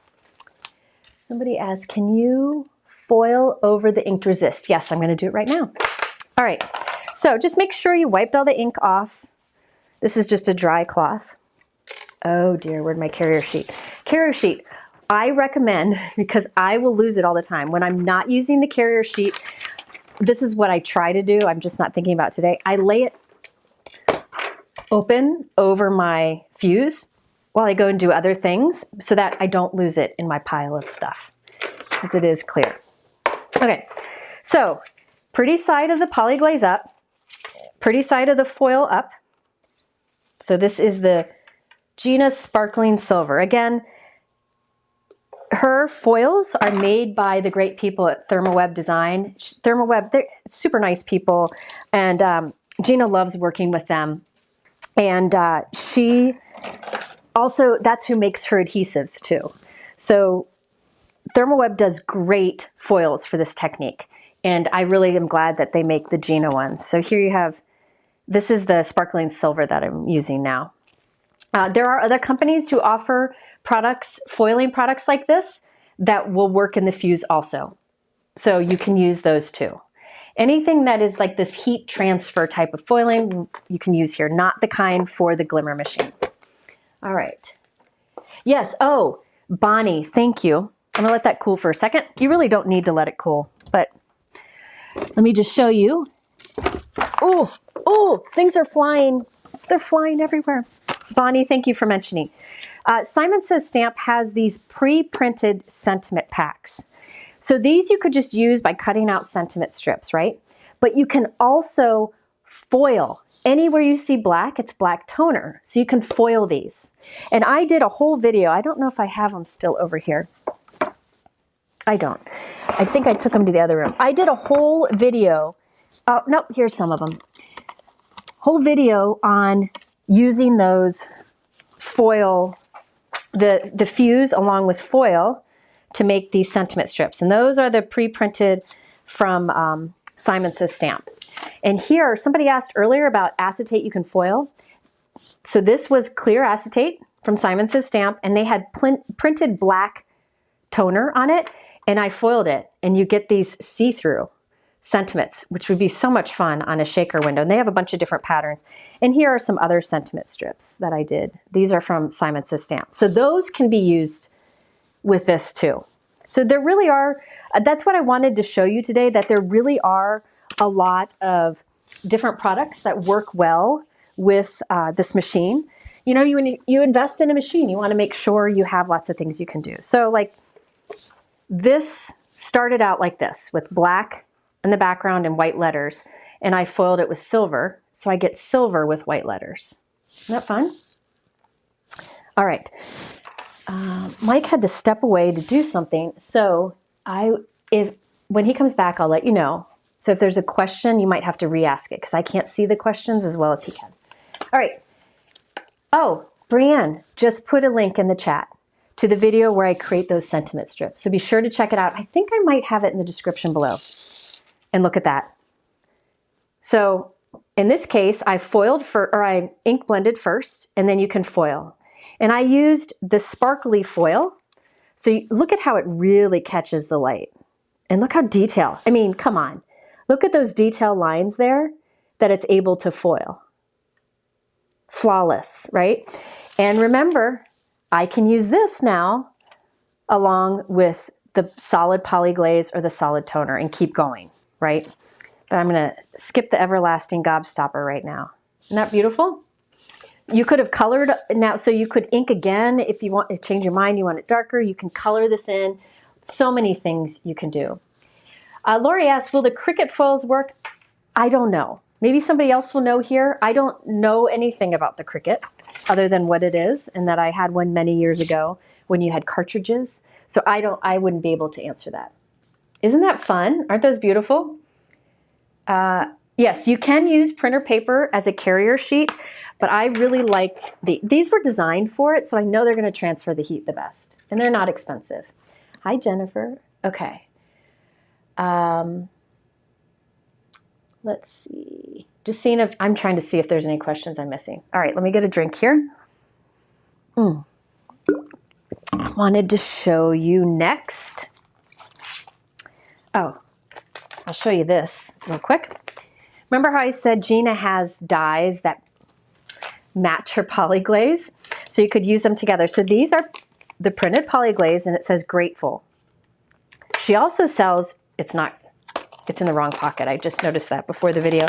Somebody asked, can you foil over the inked resist? Yes, I'm gonna do it right now. All right, so just make sure you wiped all the ink off. This is just a dry cloth. Oh dear, where'd my carrier sheet? Carrier sheet, I recommend, because I will lose it all the time. When I'm not using the carrier sheet, this is what I try to do. I'm just not thinking about today. I lay it open over my fuse while I go and do other things so that I don't lose it in my pile of stuff, because it is clear. Okay, so pretty side of the Polyglaze up, pretty side of the foil up. So this is the Gina Sparkling Silver. Again, her foils are made by the great people at Therm Design. Therm, they're super nice people, and Gina loves working with them. And she also, that's who makes her adhesives too. So Therm does great foils for this technique, and I really am glad that they make the Gina ones. So here you have, this is the Sparkling Silver that I'm using now. There are other companies who offer products, foiling products like this, that will work in the fuse also. So you can use those too. Anything that is like this heat transfer type of foiling, you can use here, not the kind for the glimmer machine. All right. Yes, oh, Bonnie, thank you. I'm gonna let that cool for a second. You really don't need to let it cool, but let me just show you. Oh, oh, things are flying. They're flying everywhere. Bonnie, thank you for mentioning. Simon Says Stamp has these pre-printed sentiment packs. So these you could just use by cutting out sentiment strips, right? But you can also foil. Anywhere you see black, it's black toner. So you can foil these. And I did a whole video. I don't know if I have them still over here. I don't. I think I took them to the other room. I did a whole video. Oh, no, here's some of them. Whole video on using those foil, the fuse along with foil to make these sentiment strips. And those are the pre-printed from Simon Says Stamp. And here, somebody asked earlier about acetate you can foil. So this was clear acetate from Simon Says Stamp, and they had printed black toner on it. and I foiled it, and you get these see-through sentiments, which would be so much fun on a shaker window. And they have a bunch of different patterns. And here are some other sentiment strips that I did. These are from Simon Says Stamp. So those can be used with this too. So there really are, that's what I wanted to show you today, that there really are a lot of different products that work well with this machine. You know, when you invest in a machine, you want to make sure you have lots of things you can do. So like this started out like this with black in the background and white letters, and I foiled it with silver, so I get silver with white letters. Isn't that fun? All right. Mike had to step away to do something, so when he comes back, I'll let you know. So if there's a question, you might have to re-ask it because I can't see the questions as well as he can. All right. Oh, Brianne just put a link in the chat to the video where I create those sentiment strips. So be sure to check it out. I think I might have it in the description below. And look at that. So in this case, I I ink blended first, and then you can foil. And I used the sparkly foil. So look at how it really catches the light. And look how detailed. I mean, come on. Look at those detail lines there that it's able to foil. Flawless, right? And remember, I can use this now along with the solid Polyglaze or the solid toner and keep going, right? But I'm going to skip the everlasting gobstopper right now. Isn't that beautiful? You could have colored now, so you could ink again if you want to change your mind, you want it darker, you can color this in. So many things you can do. Lori asks, will the Cricut foils work? I don't know. Maybe somebody else will know here. I don't know anything about the Cricut other than what it is, and that I had one many years ago when you had cartridges. So I wouldn't be able to answer that. Isn't that fun? Aren't those beautiful? Yes, you can use printer paper as a carrier sheet, but I really like these were designed for it, so I know they're going to transfer the heat the best, and they're not expensive. Hi, Jennifer. Okay. Let's see. Just seeing if I'm trying to see if there's any questions I'm missing. All right, let me get a drink here. I wanted to show you next. Oh, I'll show you this real quick. Remember how I said Gina has dies that match her Polyglaze? So you could use them together. So these are the printed Polyglaze, and it says Grateful. She also sells, it's in the wrong pocket. I just noticed that before the video.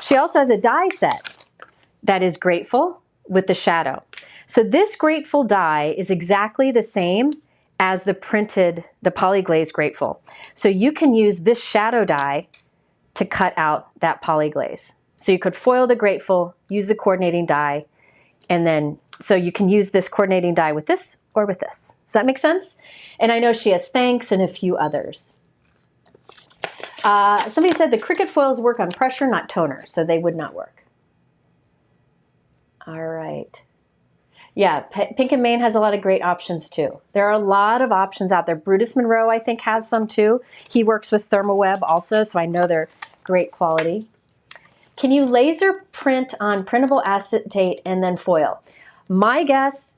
She also has a die set that is Grateful with the shadow. So this Grateful die is exactly the same as the Polyglaze Grateful. So you can use this shadow die to cut out that Polyglaze. So you could foil the Grateful, use the coordinating die, and then, so you can use this coordinating die with this or with this. Does that make sense? And I know she has Thanks and a few others. Somebody said the Cricut foils work on pressure, not toner, so they would not work. All right. Yeah, Pink and Main has a lot of great options too. There are a lot of options out there. Brutus Monroe, I think, has some too. He works with ThermoWeb also, so I know they're great quality. Can you laser print on printable acetate and then foil? My guess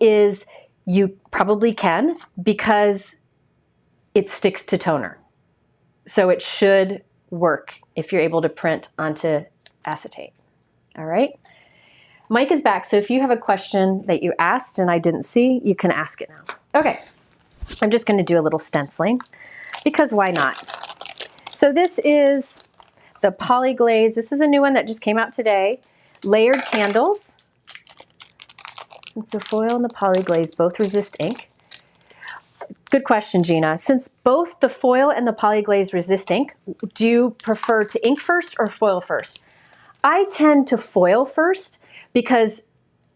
is you probably can, because it sticks to toner. So it should work if you're able to print onto acetate. All right. Mike is back, so if you have a question that you asked and I didn't see, you can ask it now. Okay, I'm just going to do a little stenciling, because why not? So this is the Polyglaze. This is a new one that just came out today. Layered candles. Since the foil and the Polyglaze both resist ink. Good question, Gina. Since both the foil and the Polyglaze resist ink, do you prefer to ink first or foil first? I tend to foil first, because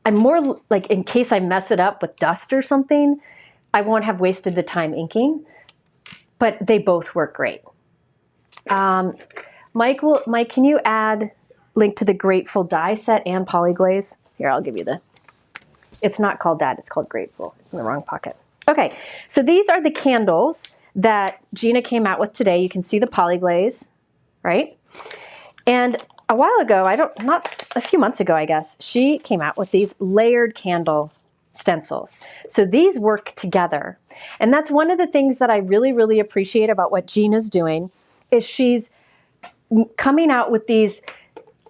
I'm more like, in case I mess it up with dust or something, I won't have wasted the time inking, but they both work great. Mike, can you add link to the Grateful die set and Polyglaze? Here, I'll give you it's not called that, it's called Grateful. It's in the wrong pocket. Okay, so these are the candles that Gina came out with today. You can see the Polyglaze, right? And a while ago, not a few months ago, I guess, she came out with these layered candle stencils. So these work together. And that's one of the things that I really, really appreciate about what Gina's doing is she's coming out with these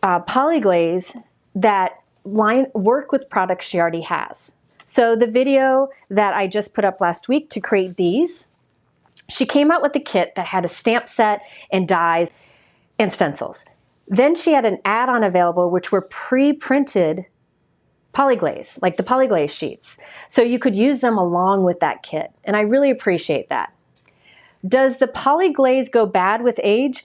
Polyglaze that work with products she already has. So the video that I just put up last week to create these, she came out with a kit that had a stamp set and dies and stencils. Then she had an add-on available, which were pre-printed Polyglaze, like the Polyglaze sheets. So you could use them along with that kit. And I really appreciate that. Does the Polyglaze go bad with age?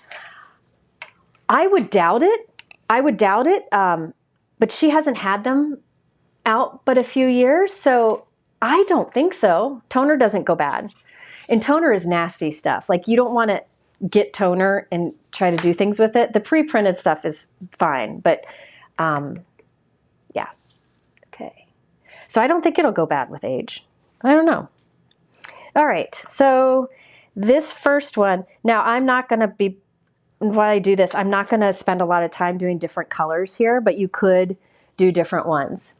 I would doubt it. I would doubt it. But she hasn't had them out but a few years. So I don't think so. Toner doesn't go bad. And toner is nasty stuff. Like you don't want to get toner and try to do things with it. The pre-printed stuff is fine, but yeah. Okay. So I don't think it'll go bad with age. I don't know. All right. So this first one, now I'm not going to be, while I do this, I'm not going to spend a lot of time doing different colors here, but you could do different ones.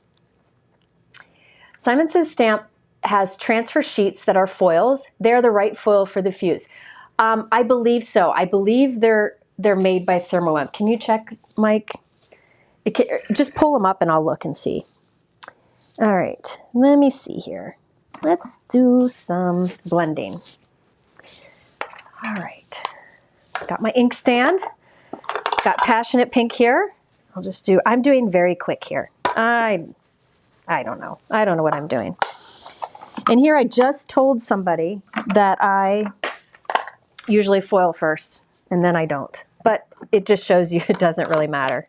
Simon Says Stamp has transfer sheets that are foils. They're the right foil for the fuse. I believe so. I believe they're made by Therm. Can you check, Mike? Just pull them up and I'll look and see. All right, let me see here. Let's do some blending. All right, got my ink stand. Got Passionate Pink here. I'm doing very quick here. I don't know. I don't know what I'm doing. And here I just told somebody that I usually foil first and then I don't. But it just shows you it doesn't really matter.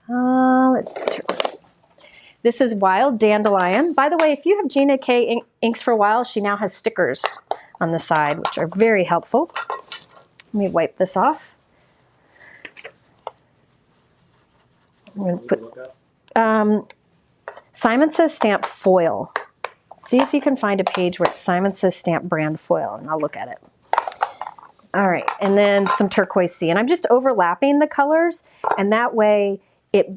Let's do turquoise. This is Wild Dandelion. By the way, if you have Gina K inks for a while, she now has stickers on the side, which are very helpful. Let me wipe this off. I'm going to put Simon Says Stamp foil. See if you can find a page where it's Simon Says Stamp brand foil, and I'll look at it. All right, and then some turquoise sea. And I'm just overlapping the colors, and that way it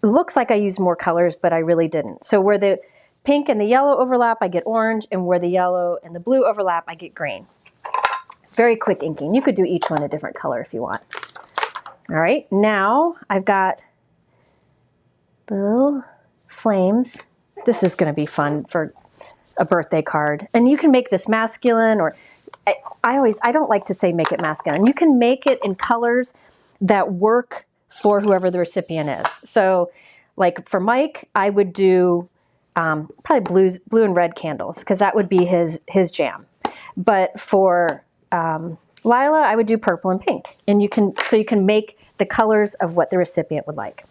looks like I used more colors, but I really didn't. So where the pink and the yellow overlap, I get orange, and where the yellow and the blue overlap, I get green. Very quick inking. You could do each one a different color if you want. All right, now I've got little flames. This is going to be fun for a birthday card. And you can make this masculine, or I don't like to say make it masculine. You can make it in colors that work for whoever the recipient is. So like for Mike, I would do probably blue and red candles, because that would be his jam. But for Lila, I would do purple and pink. And you can make the colors of what the recipient would like.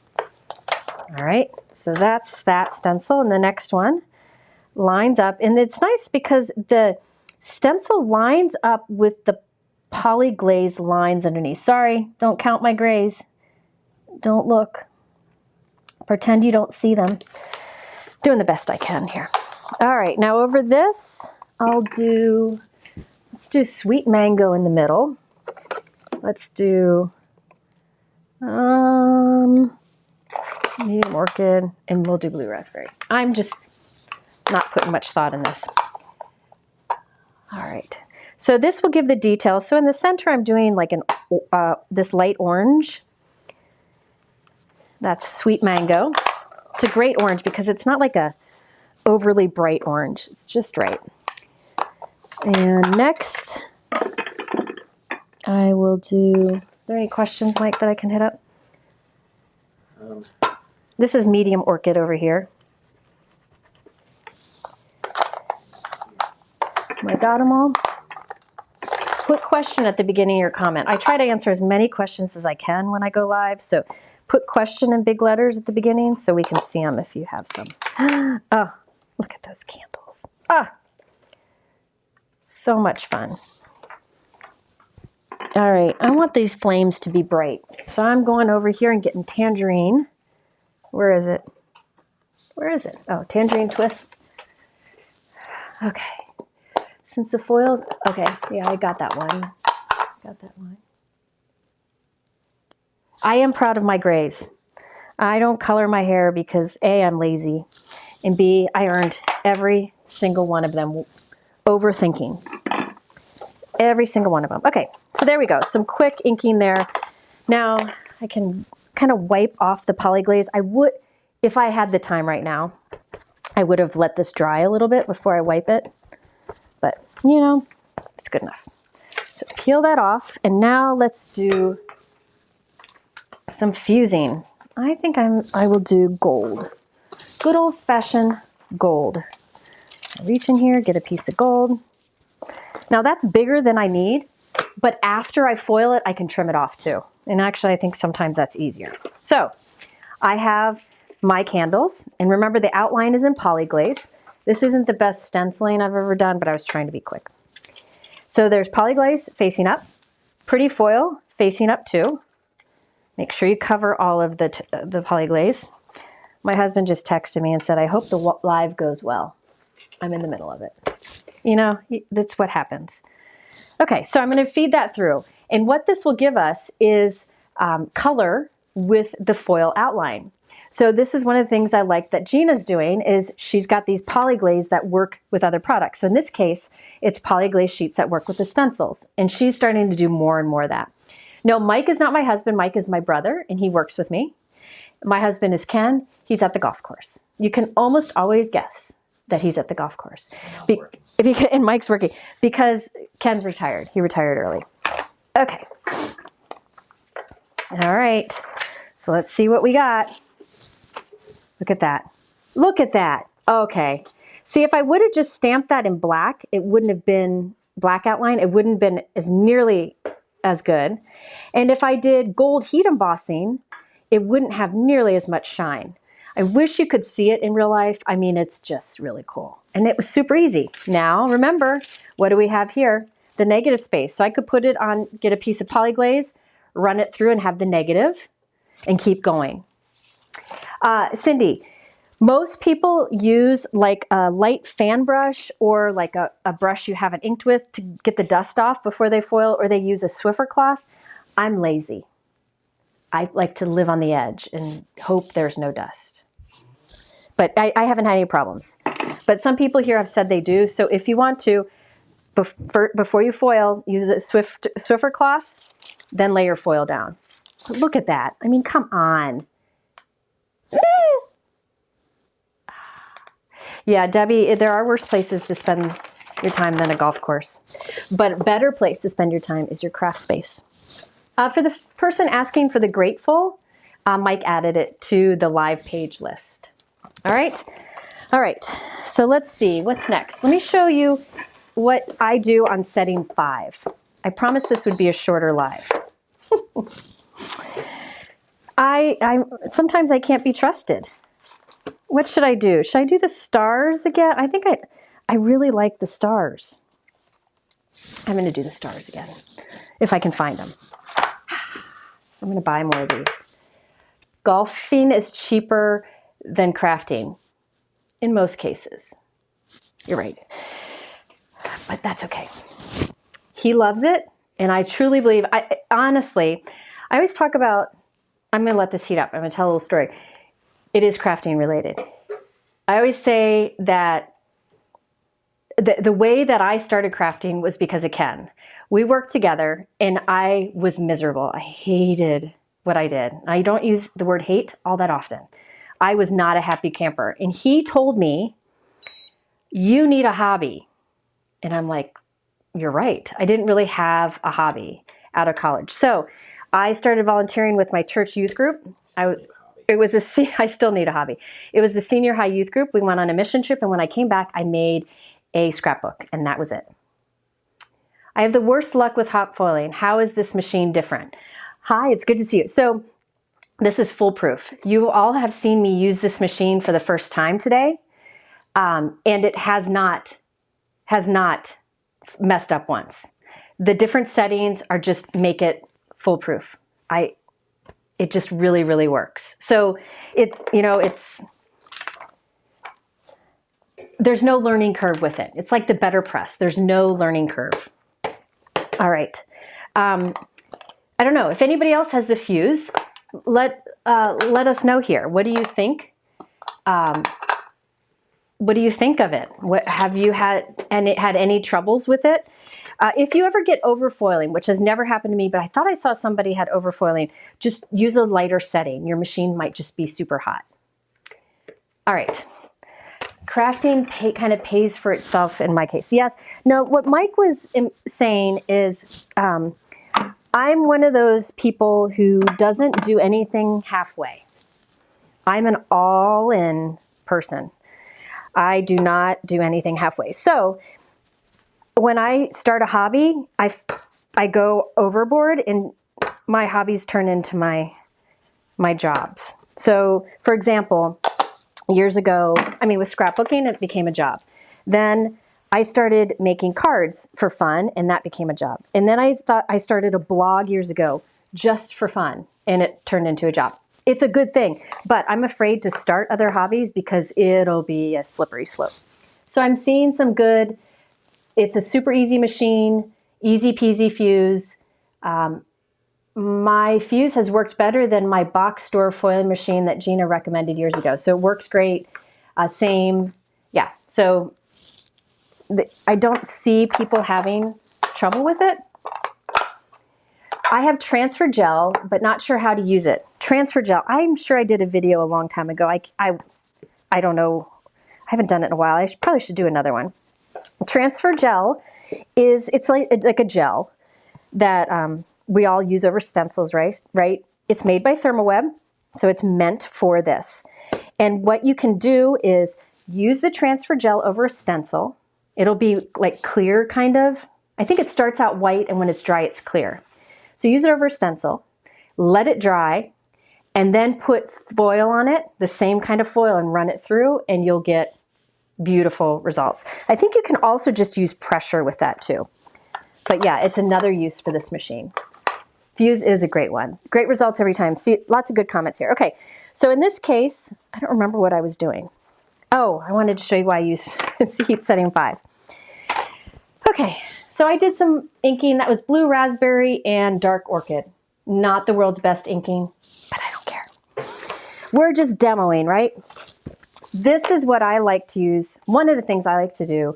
All right, so that's that stencil. And the next one lines up. And it's nice because the stencil lines up with the Polyglaze lines underneath. Sorry, don't count my grays. Don't look. Pretend you don't see them. Doing the best I can here. All right, now over this, let's do Sweet Mango in the middle. Let's do medium orchid, and we'll do blue raspberry. I'm just not putting much thought in this. All right, so this will give the details. So in the center, I'm doing like this light orange. That's Sweet Mango. It's a great orange because it's not like a overly bright orange. It's just right. And next, I will do, are there any questions, Mike, that I can hit up? This is medium orchid over here. I got them all. Put question at the beginning of your comment. I try to answer as many questions as I can when I go live, so put question in big letters at the beginning so we can see them if you have some. Oh, look at those candles. Ah, so much fun. All right, I want these flames to be bright. So I'm going over here and getting tangerine. Where is it? Where is it? Oh, tangerine twist. Okay. Since the foils, okay, yeah, I got that one. Got that one. I am proud of my grays. I don't color my hair because A, I'm lazy, and B, I earned every single one of them overthinking. Every single one of them. Okay, so there we go. Some quick inking there. Now I can kind of wipe off the Polyglaze. I would, if I had the time right now, I would have let this dry a little bit before I wipe it. But, you know, it's good enough. So peel that off, and now let's do some fusing. I think I will do gold. Good old-fashioned gold. I reach in here, get a piece of gold. Now that's bigger than I need, but after I foil it, I can trim it off too. And actually, I think sometimes that's easier. So I have my candles, and remember the outline is in Polyglaze. This isn't the best stenciling I've ever done, but I was trying to be quick. So there's Polyglaze facing up, pretty foil facing up too. Make sure you cover all of the Polyglaze. My husband just texted me and said, I hope the live goes well. I'm in the middle of it. You know, that's what happens. Okay, so I'm going to feed that through. And what this will give us is color with the foil outline. So this is one of the things I like that Gina's doing is she's got these Polyglaze that work with other products. So in this case, it's Polyglaze sheets that work with the stencils. And she's starting to do more and more of that. No, Mike is not my husband. Mike is my brother, and he works with me. My husband is Ken. He's at the golf course. You can almost always guess that he's at the golf course. And Mike's working because Ken's retired. He retired early. Okay. All right. So let's see what we got. Look at that. Look at that. Okay. See, if I would have just stamped that in black, it wouldn't have been black outline. It wouldn't have been as nearly as good. And if I did gold heat embossing, it wouldn't have nearly as much shine. I wish you could see it in real life. I mean, it's just really cool. And it was super easy. Now, remember, what do we have here? The negative space. So I could put it on, get a piece of Polyglaze, run it through and have the negative and keep going. Cindy, most people use like a light fan brush or like a brush you haven't inked with to get the dust off before they foil, or they use a Swiffer cloth. I'm lazy. I like to live on the edge and hope there's no dust. But I haven't had any problems. But some people here have said they do. So if you want to, before you foil, use a Swiffer cloth, then lay your foil down. But look at that. I mean, come on. Yeah, Debbie, there are worse places to spend your time than a golf course. But a better place to spend your time is your craft space. For the person asking for the Grateful, Mike added it to the live page list. All right. All right. So let's see what's next. Let me show you what I do on setting 5. I promised this would be a shorter live. Sometimes I can't be trusted. What should I do? Should I do the stars again? I think I really like the stars. I'm going to do the stars again, if I can find them. I'm going to buy more of these. Golfing is cheaper than crafting in most cases. You're right. But that's okay. He loves it, and I truly believe, honestly, I always talk about, I'm going to let this heat up. I'm going to tell a little story. It is crafting related. I always say that the way that I started crafting was because of Ken. We worked together and I was miserable. I hated what I did. I don't use the word hate all that often. I was not a happy camper. And he told me, you need a hobby. And I'm like, you're right. I didn't really have a hobby out of college. So I started volunteering with my church youth group. I still need a hobby. It was the senior high youth group. We went on a mission trip, and when I came back, I made a scrapbook, and that was it. I have the worst luck with hot foiling. How is this machine different? Hi, it's good to see you. So this is foolproof. You all have seen me use this machine for the first time today, and it has not messed up once. The different settings are just make it foolproof. It just really, really works. So there's no learning curve with it. It's like the Better Press. There's no learning curve. All right. I don't know if anybody else has the fuse. Let us know here. What do you think? what do you think of it? What have you had any troubles with it? If you ever get overfoiling, which has never happened to me, but I thought I saw somebody had overfoiling, just use a lighter setting. Your machine might just be super hot. All right. Crafting kind of pays for itself in my case. Yes. No, what Mike was saying is I'm one of those people who doesn't do anything halfway. I'm an all-in person. I do not do anything halfway. So when I start a hobby, I go overboard and my hobbies turn into my jobs. So for example, years ago, with scrapbooking, it became a job. Then I started making cards for fun and that became a job. And then I started a blog years ago just for fun and it turned into a job. It's a good thing, but I'm afraid to start other hobbies because it'll be a slippery slope. So I'm seeing some good. It's a super easy machine, easy peasy fuse. My fuse has worked better than my box store foiling machine that Gina recommended years ago. So it works great. Same, yeah. So I don't see people having trouble with it. I have transfer gel, but not sure how to use it. Transfer gel, I'm sure I did a video a long time ago. I don't know. I haven't done it in a while. I probably should do another one. Transfer gel it's like a gel that we all use over stencils, right? It's made by Therm, so it's meant for this. And what you can do is use the transfer gel over a stencil. It'll be like clear kind of. I think it starts out white and when it's dry, it's clear. So use it over a stencil, let it dry, and then put foil on it, the same kind of foil, and run it through, and you'll get beautiful results. I think you can also just use pressure with that too. But yeah, it's another use for this machine. Fuse is a great one. Great results every time. See, lots of good comments here. Okay, so in this case, I don't remember what I was doing. Oh, I wanted to show you why I use heat setting 5. Okay, so I did some inking that was blue raspberry and dark orchid. Not the world's best inking, but I don't care. We're just demoing, right? This is what I like to use. One of the things I like to do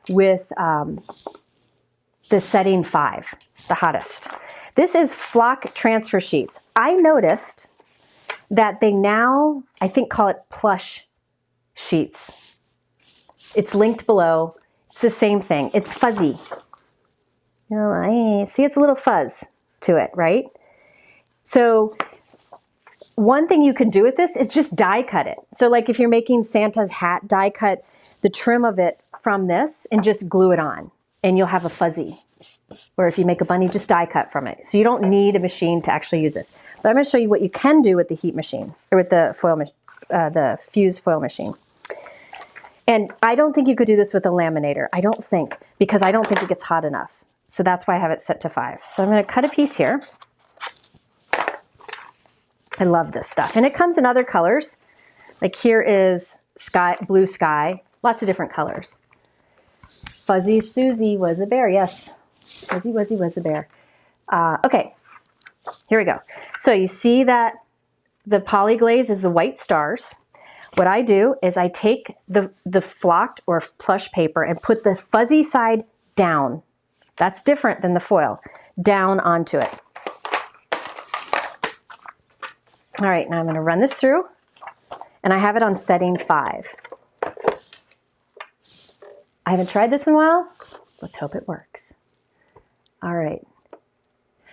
with the setting 5, the hottest. This is flock transfer sheets. I noticed that they now, I think, call it Plush sheets. It's linked below. It's the same thing. It's fuzzy. You know, see, it's a little fuzz to it, right? So one thing you can do with this is just die cut it. So like if you're making Santa's hat, die cut the trim of it from this and just glue it on and you'll have a fuzzy. Or if you make a bunny, just die cut from it. So you don't need a machine to actually use this. But I'm going to show you what you can do with the heat machine or with the the fuse foil machine. And I don't think you could do this with a laminator. I don't think, because I don't think it gets hot enough. So that's why I have it set to 5. So I'm going to cut a piece here. I love this stuff. And it comes in other colors. Like here is blue sky, lots of different colors. Fuzzy Susie was a bear, yes. Fuzzy Wuzzy was a bear. Okay, here we go. So you see that the Polyglaze is the white stars. What I do is I take the flocked or plush paper and put the fuzzy side down. That's different than the foil. Down onto it. All right, now I'm going to run this through, and I have it on setting 5. I haven't tried this in a while. Let's hope it works. All right.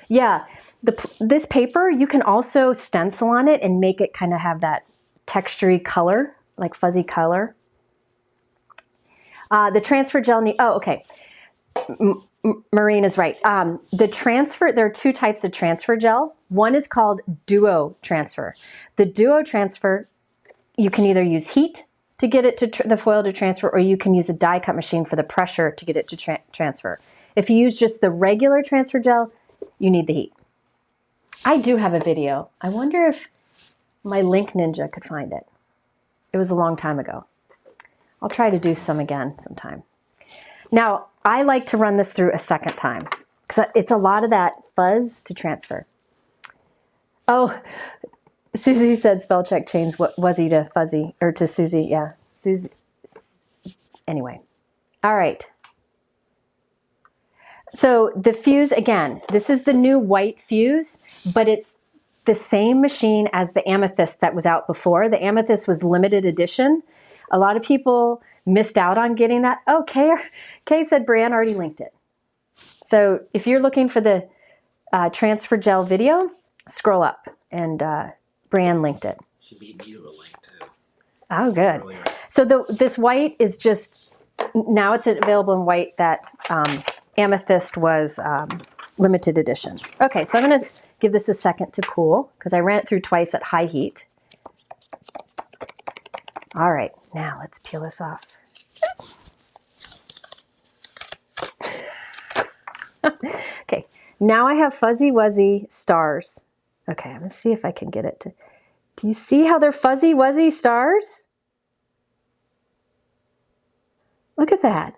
Yeah, this paper, you can also stencil on it and make it kind of have that textury color, like fuzzy color. The transfer gel, oh, okay. Maureen is right. There are 2 types of transfer gel. One is called duo transfer. The duo transfer, you can either use heat to get it to the foil to transfer, or you can use a die cut machine for the pressure to get it to transfer. If you use just the regular transfer gel, you need the heat. I do have a video. I wonder if my Link Ninja could find it. It was a long time ago. I'll try to do some again sometime. Now, I like to run this through a second time because it's a lot of that fuzz to transfer. Oh, Susie said spell check changed what Wuzzy to fuzzy, or to Susie, yeah. Susie, anyway. All right. So the fuse, again, this is the new white fuse, but it's the same machine as the amethyst that was out before. The amethyst was limited edition. A lot of people missed out on getting that. Oh, Kay said Bran already linked it. So if you're looking for the transfer gel video, scroll up and Bran linked it. She beat me to a link too. Oh, good. Earlier. So this white is just, now it's available in white. That amethyst was limited edition. Okay, so I'm going to give this a second to cool because I ran it through twice at high heat. All right, now let's peel this off. Okay, now I have fuzzy wuzzy stars. Okay, I'm going to see if I can get it to... Do you see how they're fuzzy wuzzy stars? Look at that.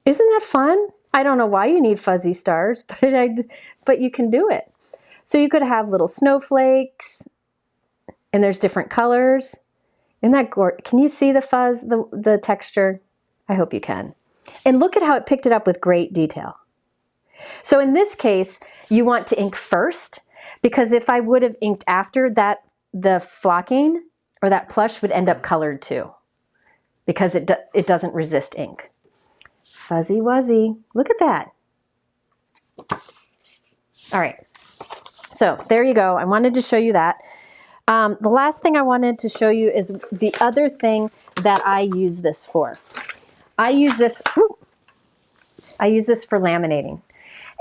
Isn't that fun? I don't know why you need fuzzy stars, but you can do it. So you could have little snowflakes, and there's different colors. Isn't that gorgeous? Can you see the fuzz, the texture? I hope you can. And look at how it picked it up with great detail. So in this case, you want to ink first, because if I would have inked after that, the flocking or that plush would end up colored too, because it doesn't resist ink. Fuzzy wuzzy, look at that. All right, so there you go. I wanted to show you that. The last thing I wanted to show you is the other thing that I use this for. I use this for laminating.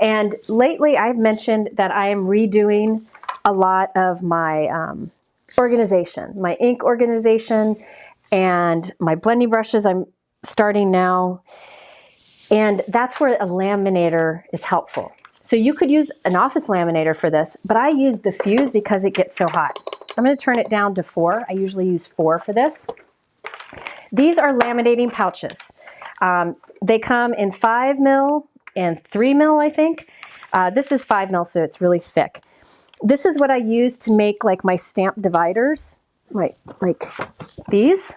And lately I've mentioned that I am redoing a lot of my organization, my ink organization and my blending brushes. I'm starting now. And that's where a laminator is helpful. So you could use an office laminator for this, but I use the fuse because it gets so hot. I'm going to turn it down to 4. I usually use 4 for this. These are laminating pouches. They come in 5 mil and 3 mil, I think. This is 5 mil, so it's really thick. This is what I use to make like my stamp dividers, like these.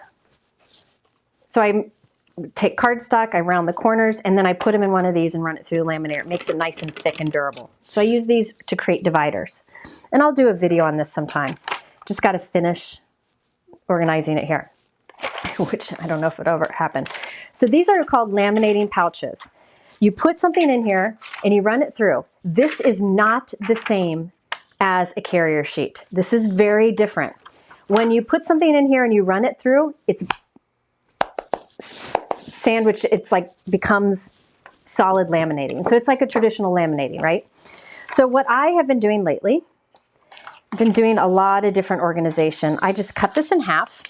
So I take cardstock, I round the corners, and then I put them in one of these and run it through the laminator. It makes it nice and thick and durable. So I use these to create dividers. And I'll do a video on this sometime. Just got to finish organizing it here, which I don't know if it ever happened. So these are called laminating pouches. You put something in here and you run it through. This is not the same as a carrier sheet. This is very different. When you put something in here and you run it through, it's sandwich, it's like becomes solid laminating. So it's like a traditional laminating, right? So what I have been doing lately, I've been doing a lot of different organization. I just cut this in half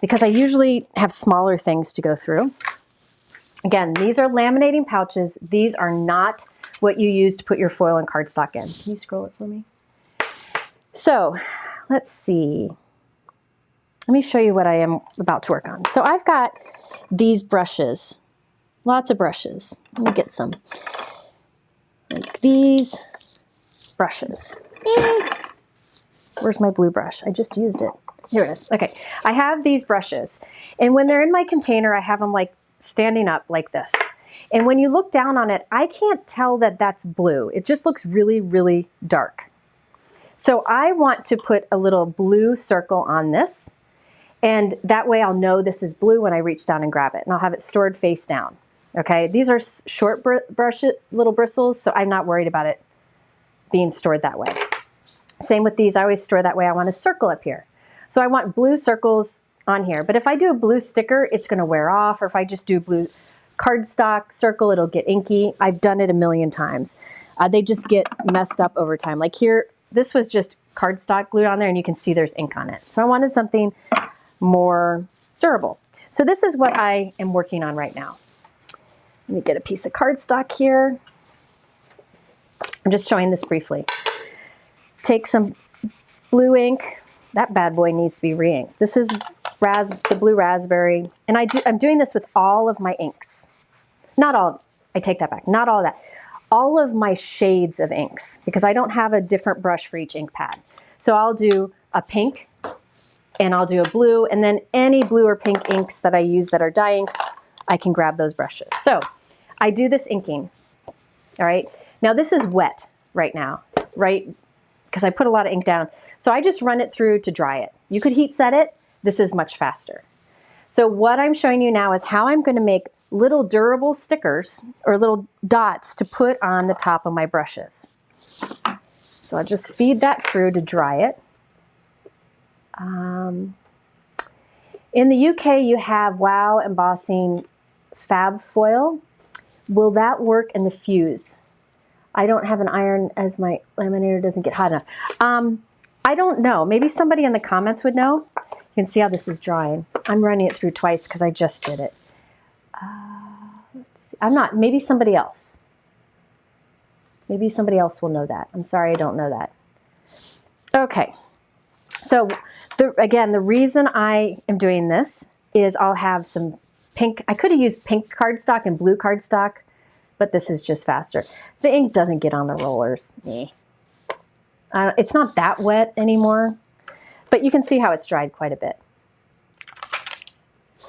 because I usually have smaller things to go through. Again, these are laminating pouches. These are not what you use to put your foil and cardstock in. Can you scroll it for me? So let's see. Let me show you what I am about to work on. So I've got these brushes, lots of brushes. Let me get some. Like these brushes. Where's my blue brush? I just used it. Here it is. Okay, I have these brushes. And when they're in my container, I have them like standing up like this. And when you look down on it, I can't tell that that's blue. It just looks really, really dark. So I want to put a little blue circle on this. And that way I'll know this is blue when I reach down and grab it. And I'll have it stored face down. Okay, these are short little bristles, so I'm not worried about it being stored that way. Same with these, I always store that way. I want a circle up here. So I want blue circles on here. But if I do a blue sticker, it's gonna wear off. Or if I just do blue cardstock circle, it'll get inky. I've done it a million times. They just get messed up over time. Like here, this was just cardstock glued on there and you can see there's ink on it. So I wanted something more durable. So this is what I am working on right now. Let me get a piece of cardstock here. I'm just showing this briefly. Take some blue ink. That bad boy needs to be re-inked. This is the blue raspberry. And I'm doing this with all of my inks. Not all, I take that back, not all of that. All of my shades of inks, because I don't have a different brush for each ink pad. So I'll do a pink and I'll do a blue, and then any blue or pink inks that I use that are dye inks, I can grab those brushes. So I do this inking, all right? Now this is wet right now, right? Because I put a lot of ink down. So I just run it through to dry it. You could heat set it. This is much faster. So what I'm showing you now is how I'm going to make little durable stickers or little dots to put on the top of my brushes. So I'll just feed that through to dry it. In the UK, you have Wow Embossing Fab Foil. Will that work in the fuse? I don't have an iron as my laminator doesn't get hot enough. I don't know. Maybe somebody in the comments would know. You can see how this is drying. I'm running it through twice because I just did it. Let's see. I'm not. Maybe somebody else. Maybe somebody else will know that. I'm sorry, I don't know that. Okay. So again, the reason I am doing this is I'll have some pink. I could have used pink cardstock and blue cardstock, but this is just faster. The ink doesn't get on the rollers. It's not that wet anymore, but you can see how it's dried quite a bit.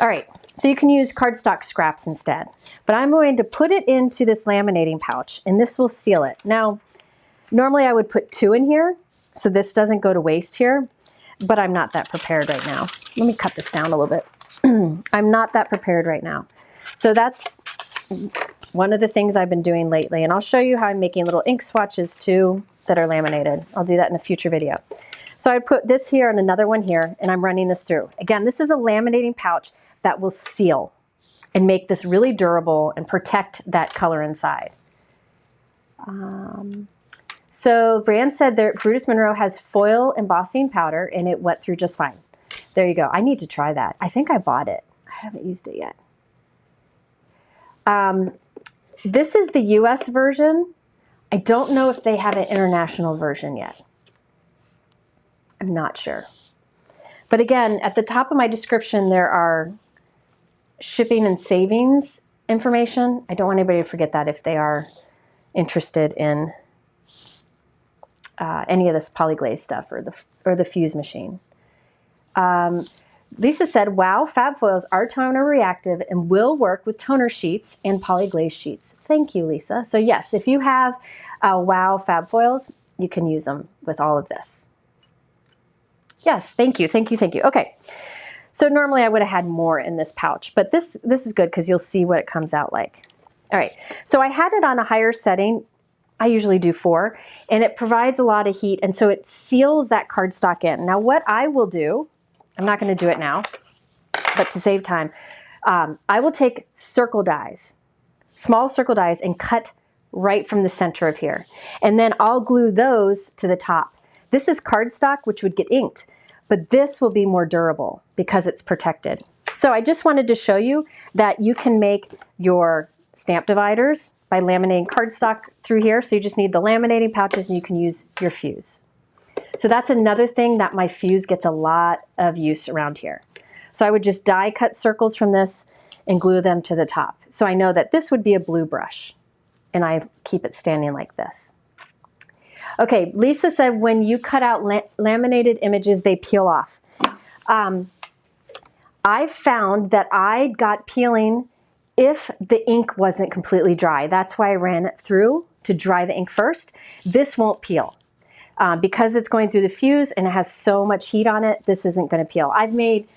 All right, so you can use cardstock scraps instead, but I'm going to put it into this laminating pouch, and this will seal it. Now, normally I would put 2 in here, so this doesn't go to waste here, but I'm not that prepared right now. Let me cut this down a little bit. I'm not that prepared right now. So that's one of the things I've been doing lately, and I'll show you how I'm making little ink swatches too that are laminated. I'll do that in a future video. So I put this here and another one here, and I'm running this through. Again, this is a laminating pouch that will seal and make this really durable and protect that color inside. So Brianne said that Brutus Monroe has foil embossing powder and it wet through just fine. There you go. I need to try that. I think I bought it. I haven't used it yet. This is the US version. I don't know if they have an international version yet. I'm not sure. But again, at the top of my description, there are shipping and savings information. I don't want anybody to forget that if they are interested in any of this Polyglaze stuff or the fuse machine. Lisa said, wow, fab foils are toner reactive and will work with toner sheets and Polyglaze sheets. Thank you, Lisa. So yes, if you have wow fab foils, you can use them with all of this. Yes, thank you, thank you, thank you. Okay, so normally I would have had more in this pouch, but this is good because you'll see what it comes out like. All right, so I had it on a higher setting. I usually do 4, and it provides a lot of heat, and so it seals that cardstock in. Now what I will do, I'm not going to do it now, but to save time, I will take circle dies, small circle dies, and cut right from the center of here. And then I'll glue those to the top. This is cardstock, which would get inked, but this will be more durable because it's protected. So I just wanted to show you that you can make your stamp dividers by laminating cardstock through here. So you just need the laminating pouches and you can use your fuse. So that's another thing that my fuse gets a lot of use around here. So I would just die cut circles from this and glue them to the top. So I know that this would be a blue brush and I keep it standing like this. Okay, Lisa said when you cut out laminated images, they peel off. I found that I got peeling if the ink wasn't completely dry. That's why I ran it through to dry the ink first. This won't peel. Because it's going through the fuse and it has so much heat on it, this isn't going to peel. I've made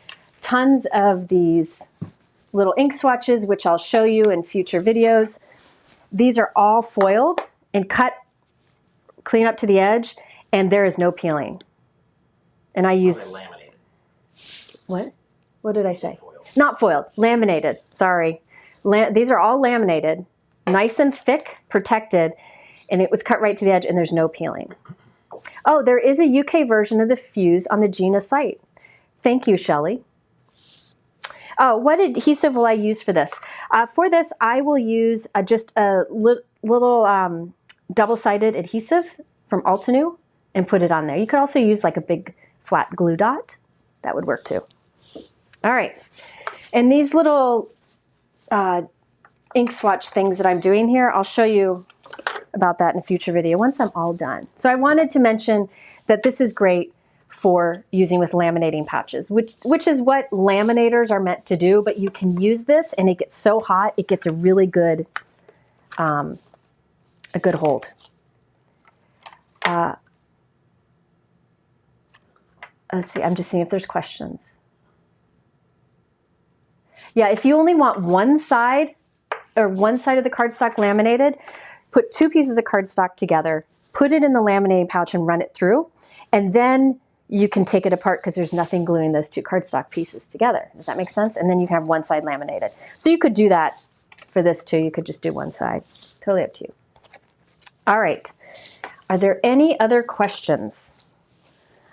tons of these little ink swatches, which I'll show you in future videos. These are all foiled and cut clean up to the edge, and there is no peeling. And I use laminated. What? What did I say? Foiled. Not foiled, laminated. Sorry. These are all laminated, nice and thick, protected, and it was cut right to the edge, and there's no peeling. Oh, there is a UK version of the fuse on the Gina site. Thank you, Shelley. Oh, what adhesive will I use for this? For this, I will use just a little double-sided adhesive from Altenew and put it on there. You could also use like a big flat glue dot. That would work too. All right. And these little ink swatch things that I'm doing here, I'll show you about that in a future video once I'm all done. So I wanted to mention that this is great for using with laminating pouches, which is what laminators are meant to do, but you can use this and it gets so hot, it gets a really good, a good hold. Let's see, I'm just seeing if there's questions. Yeah, if you only want one side of the cardstock laminated, put 2 pieces of cardstock together, put it in the laminating pouch and run it through, and then you can take it apart because there's nothing gluing those 2 cardstock pieces together. Does that make sense? And then you can have one side laminated. So you could do that for this too. You could just do one side. Totally up to you. All right. Are there any other questions?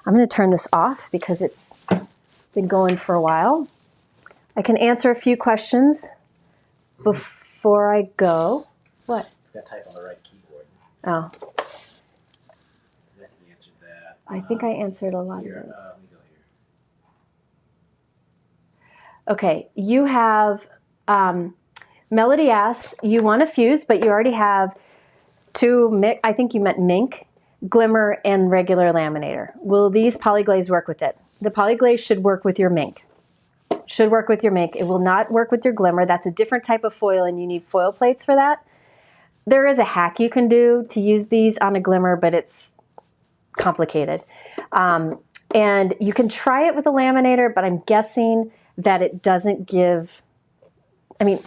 I'm going to turn this off because it's been going for a while. I can answer a few questions before I go. What? You got to type on the right keyboard. Oh. I think you answered that. I think I answered a lot Here, of those. let me go here. Okay, you have, Melody asks, you want a fuse, but you already have 2, I think you meant mink, glimmer, and regular laminator. Will these Polyglaze work with it? The Polyglaze should work with your mink. Should work with your mink. It will not work with your glimmer. That's a different type of foil and you need foil plates for that. There is a hack you can do to use these on a glimmer, but it's complicated. And you can try it with a laminator, but I'm guessing that it doesn't give, I mean,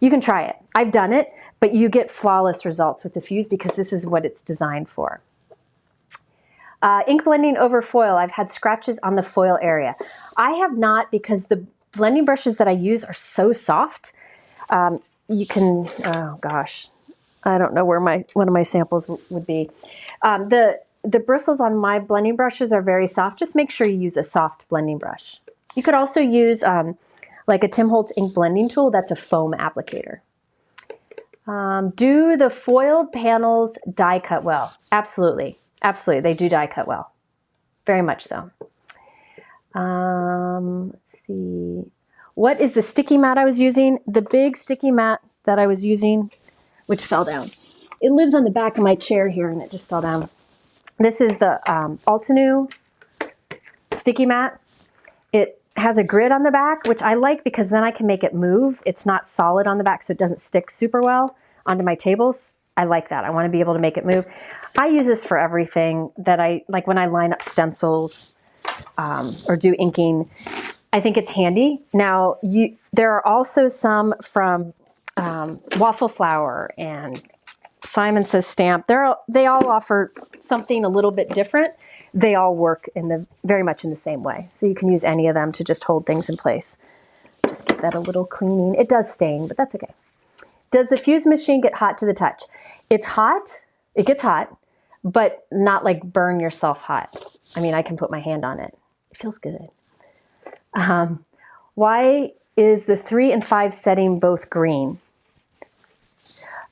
you can try it. I've done it, but you get flawless results with the fuse because this is what it's designed for. Ink blending over foil. I've had scratches on the foil area. I have not because the blending brushes that I use are so soft. You can, oh gosh, I don't know where one of my samples would be. The bristles on my blending brushes are very soft. Just make sure you use a soft blending brush. You could also use like a Tim Holtz ink blending tool. That's a foam applicator. Do the foiled panels die cut well? Absolutely. Absolutely. They do die cut well. Very much so. Let's see. What is the sticky mat I was using? The big sticky mat that I was using, which fell down. It lives on the back of my chair here and it just fell down. This is the Altenew sticky mat. It has a grid on the back, which I like because then I can make it move. It's not solid on the back, so it doesn't stick super well onto my tables. I like that. I want to be able to make it move. I use this for everything that I like when I line up stencils or do inking. I think it's handy. Now, there are also some from Waffle Flower and Simon Says Stamp. They all offer something a little bit different. They all work very much in the same way. So you can use any of them to just hold things in place. Just give that a little cleaning. It does stain, but that's okay. Does the fuse machine get hot to the touch? It's hot. It gets hot, but not like burn yourself hot. I mean, I can put my hand on it. It feels good. Why is the 3 and 5 setting both green?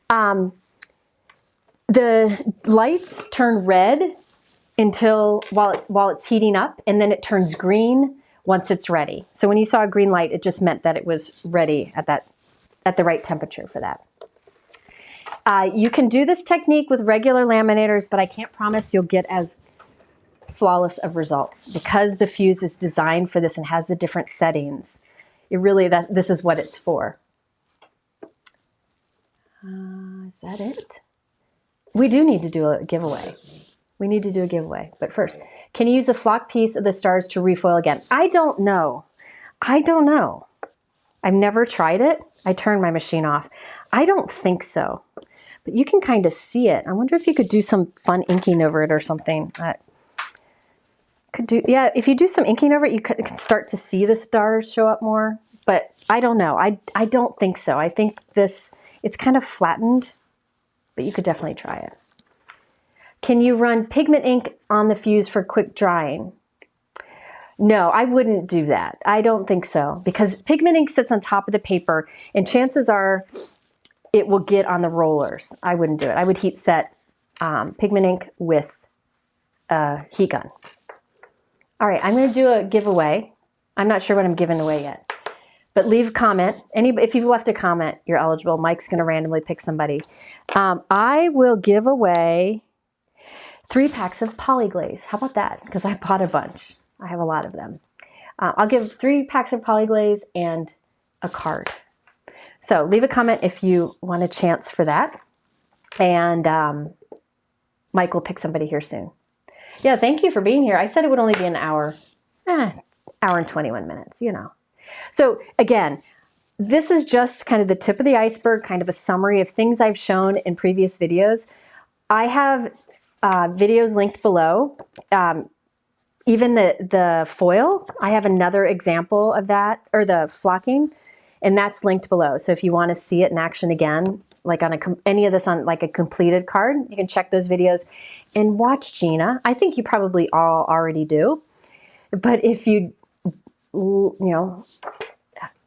The lights turn red while it's heating up, and then it turns green once it's ready. So when you saw a green light, it just meant that it was ready at the right temperature for that. You can do this technique with regular laminators, but I can't promise you'll get as flawless of results because the fuse is designed for this and has the different settings. This is what it's for. Is that it? We do need to do a giveaway. We need to do a giveaway, but first, can you use a flock piece of the stars to refoil again? I don't know. I don't know. I've never tried it. I turned my machine off. I don't think so, but you can kind of see it. I wonder if you could do some fun inking over it or something. Yeah, if you do some inking over it, you can start to see the stars show up more, but I don't know. I don't think so. I think it's kind of flattened, but you could definitely try it. Can you run pigment ink on the fuse for quick drying? No, I wouldn't do that. I don't think so because pigment ink sits on top of the paper and chances are it will get on the rollers. I wouldn't do it. I would heat set pigment ink with a heat gun. All right, I'm going to do a giveaway. I'm not sure what I'm giving away yet, but leave a comment. If you've left a comment, you're eligible. Mike's going to randomly pick somebody. I will give away 3 packs of Polyglaze. How about that? Because I bought a bunch. I have a lot of them. I'll give 3 packs of Polyglaze and a card. So leave a comment if you want a chance for that. And Mike will pick somebody here soon. Yeah, thank you for being here. I said it would only be an hour. Hour and 21 minutes, you know. So again, this is just kind of the tip of the iceberg, kind of a summary of things I've shown in previous videos. I have videos linked below. Even the foil, I have another example of that, or the flocking, and that's linked below. So if you want to see it in action again, like on any of this on like a completed card, you can check those videos and watch Gina. I think you probably all already do. But if you know,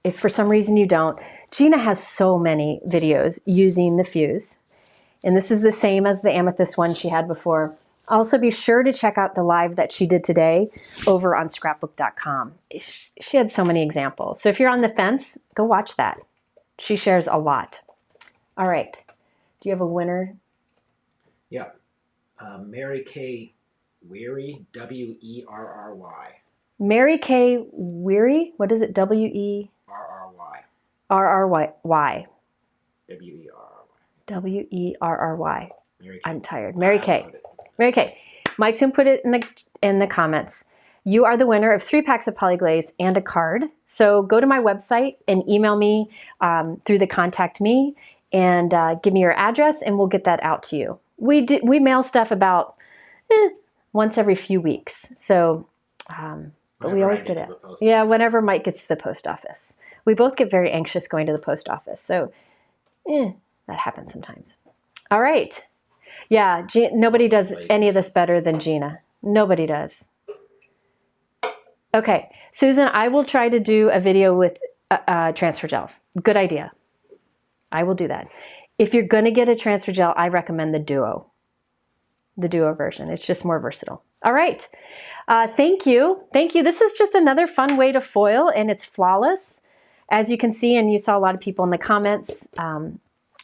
if for some reason you don't, Gina has so many videos using the fuse. And this is the same as the amethyst one she had before. Also be sure to check out the live that she did today over on scrapbook.com. She had so many examples. So if you're on the fence, go watch that. She shares a lot. All right. Do you have a winner? Yeah. Mary K. Weary, W-E-R-R-Y. Mary K. Weary? What is it? W-E? R-R-Y. R-R-Y. W-E-R-R-Y. W-E-R-R-Y. I'm tired. Mary K. Mike's gonna put it in the comments. You are the winner of 3 packs of Polyglaze and a card. So go to my website and email me through the contact me and give me your address and we'll get that out to you. We mail stuff about once every few weeks. So, but we always get it. Yeah, whenever Mike gets to the post office. We both get very anxious going to the post office. So that happens sometimes. All right. Yeah, nobody does any of this better than Gina. Nobody does. Okay, Susan, I will try to do a video with transfer gels. Good idea. I will do that. If you're going to get a transfer gel, I recommend the Duo version. It's just more versatile. All right. Thank you. Thank you. This is just another fun way to foil, and it's flawless. As you can see, and you saw a lot of people in the comments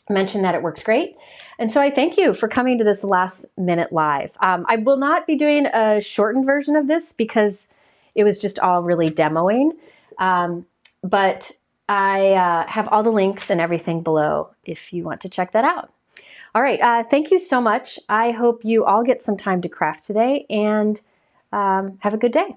mention that it works great. And so I thank you for coming to this last minute live. I will not be doing a shortened version of this because it was just all really demoing. But I have all the links and everything below if you want to check that out. All right, thank you so much. I hope you all get some time to craft today and have a good day.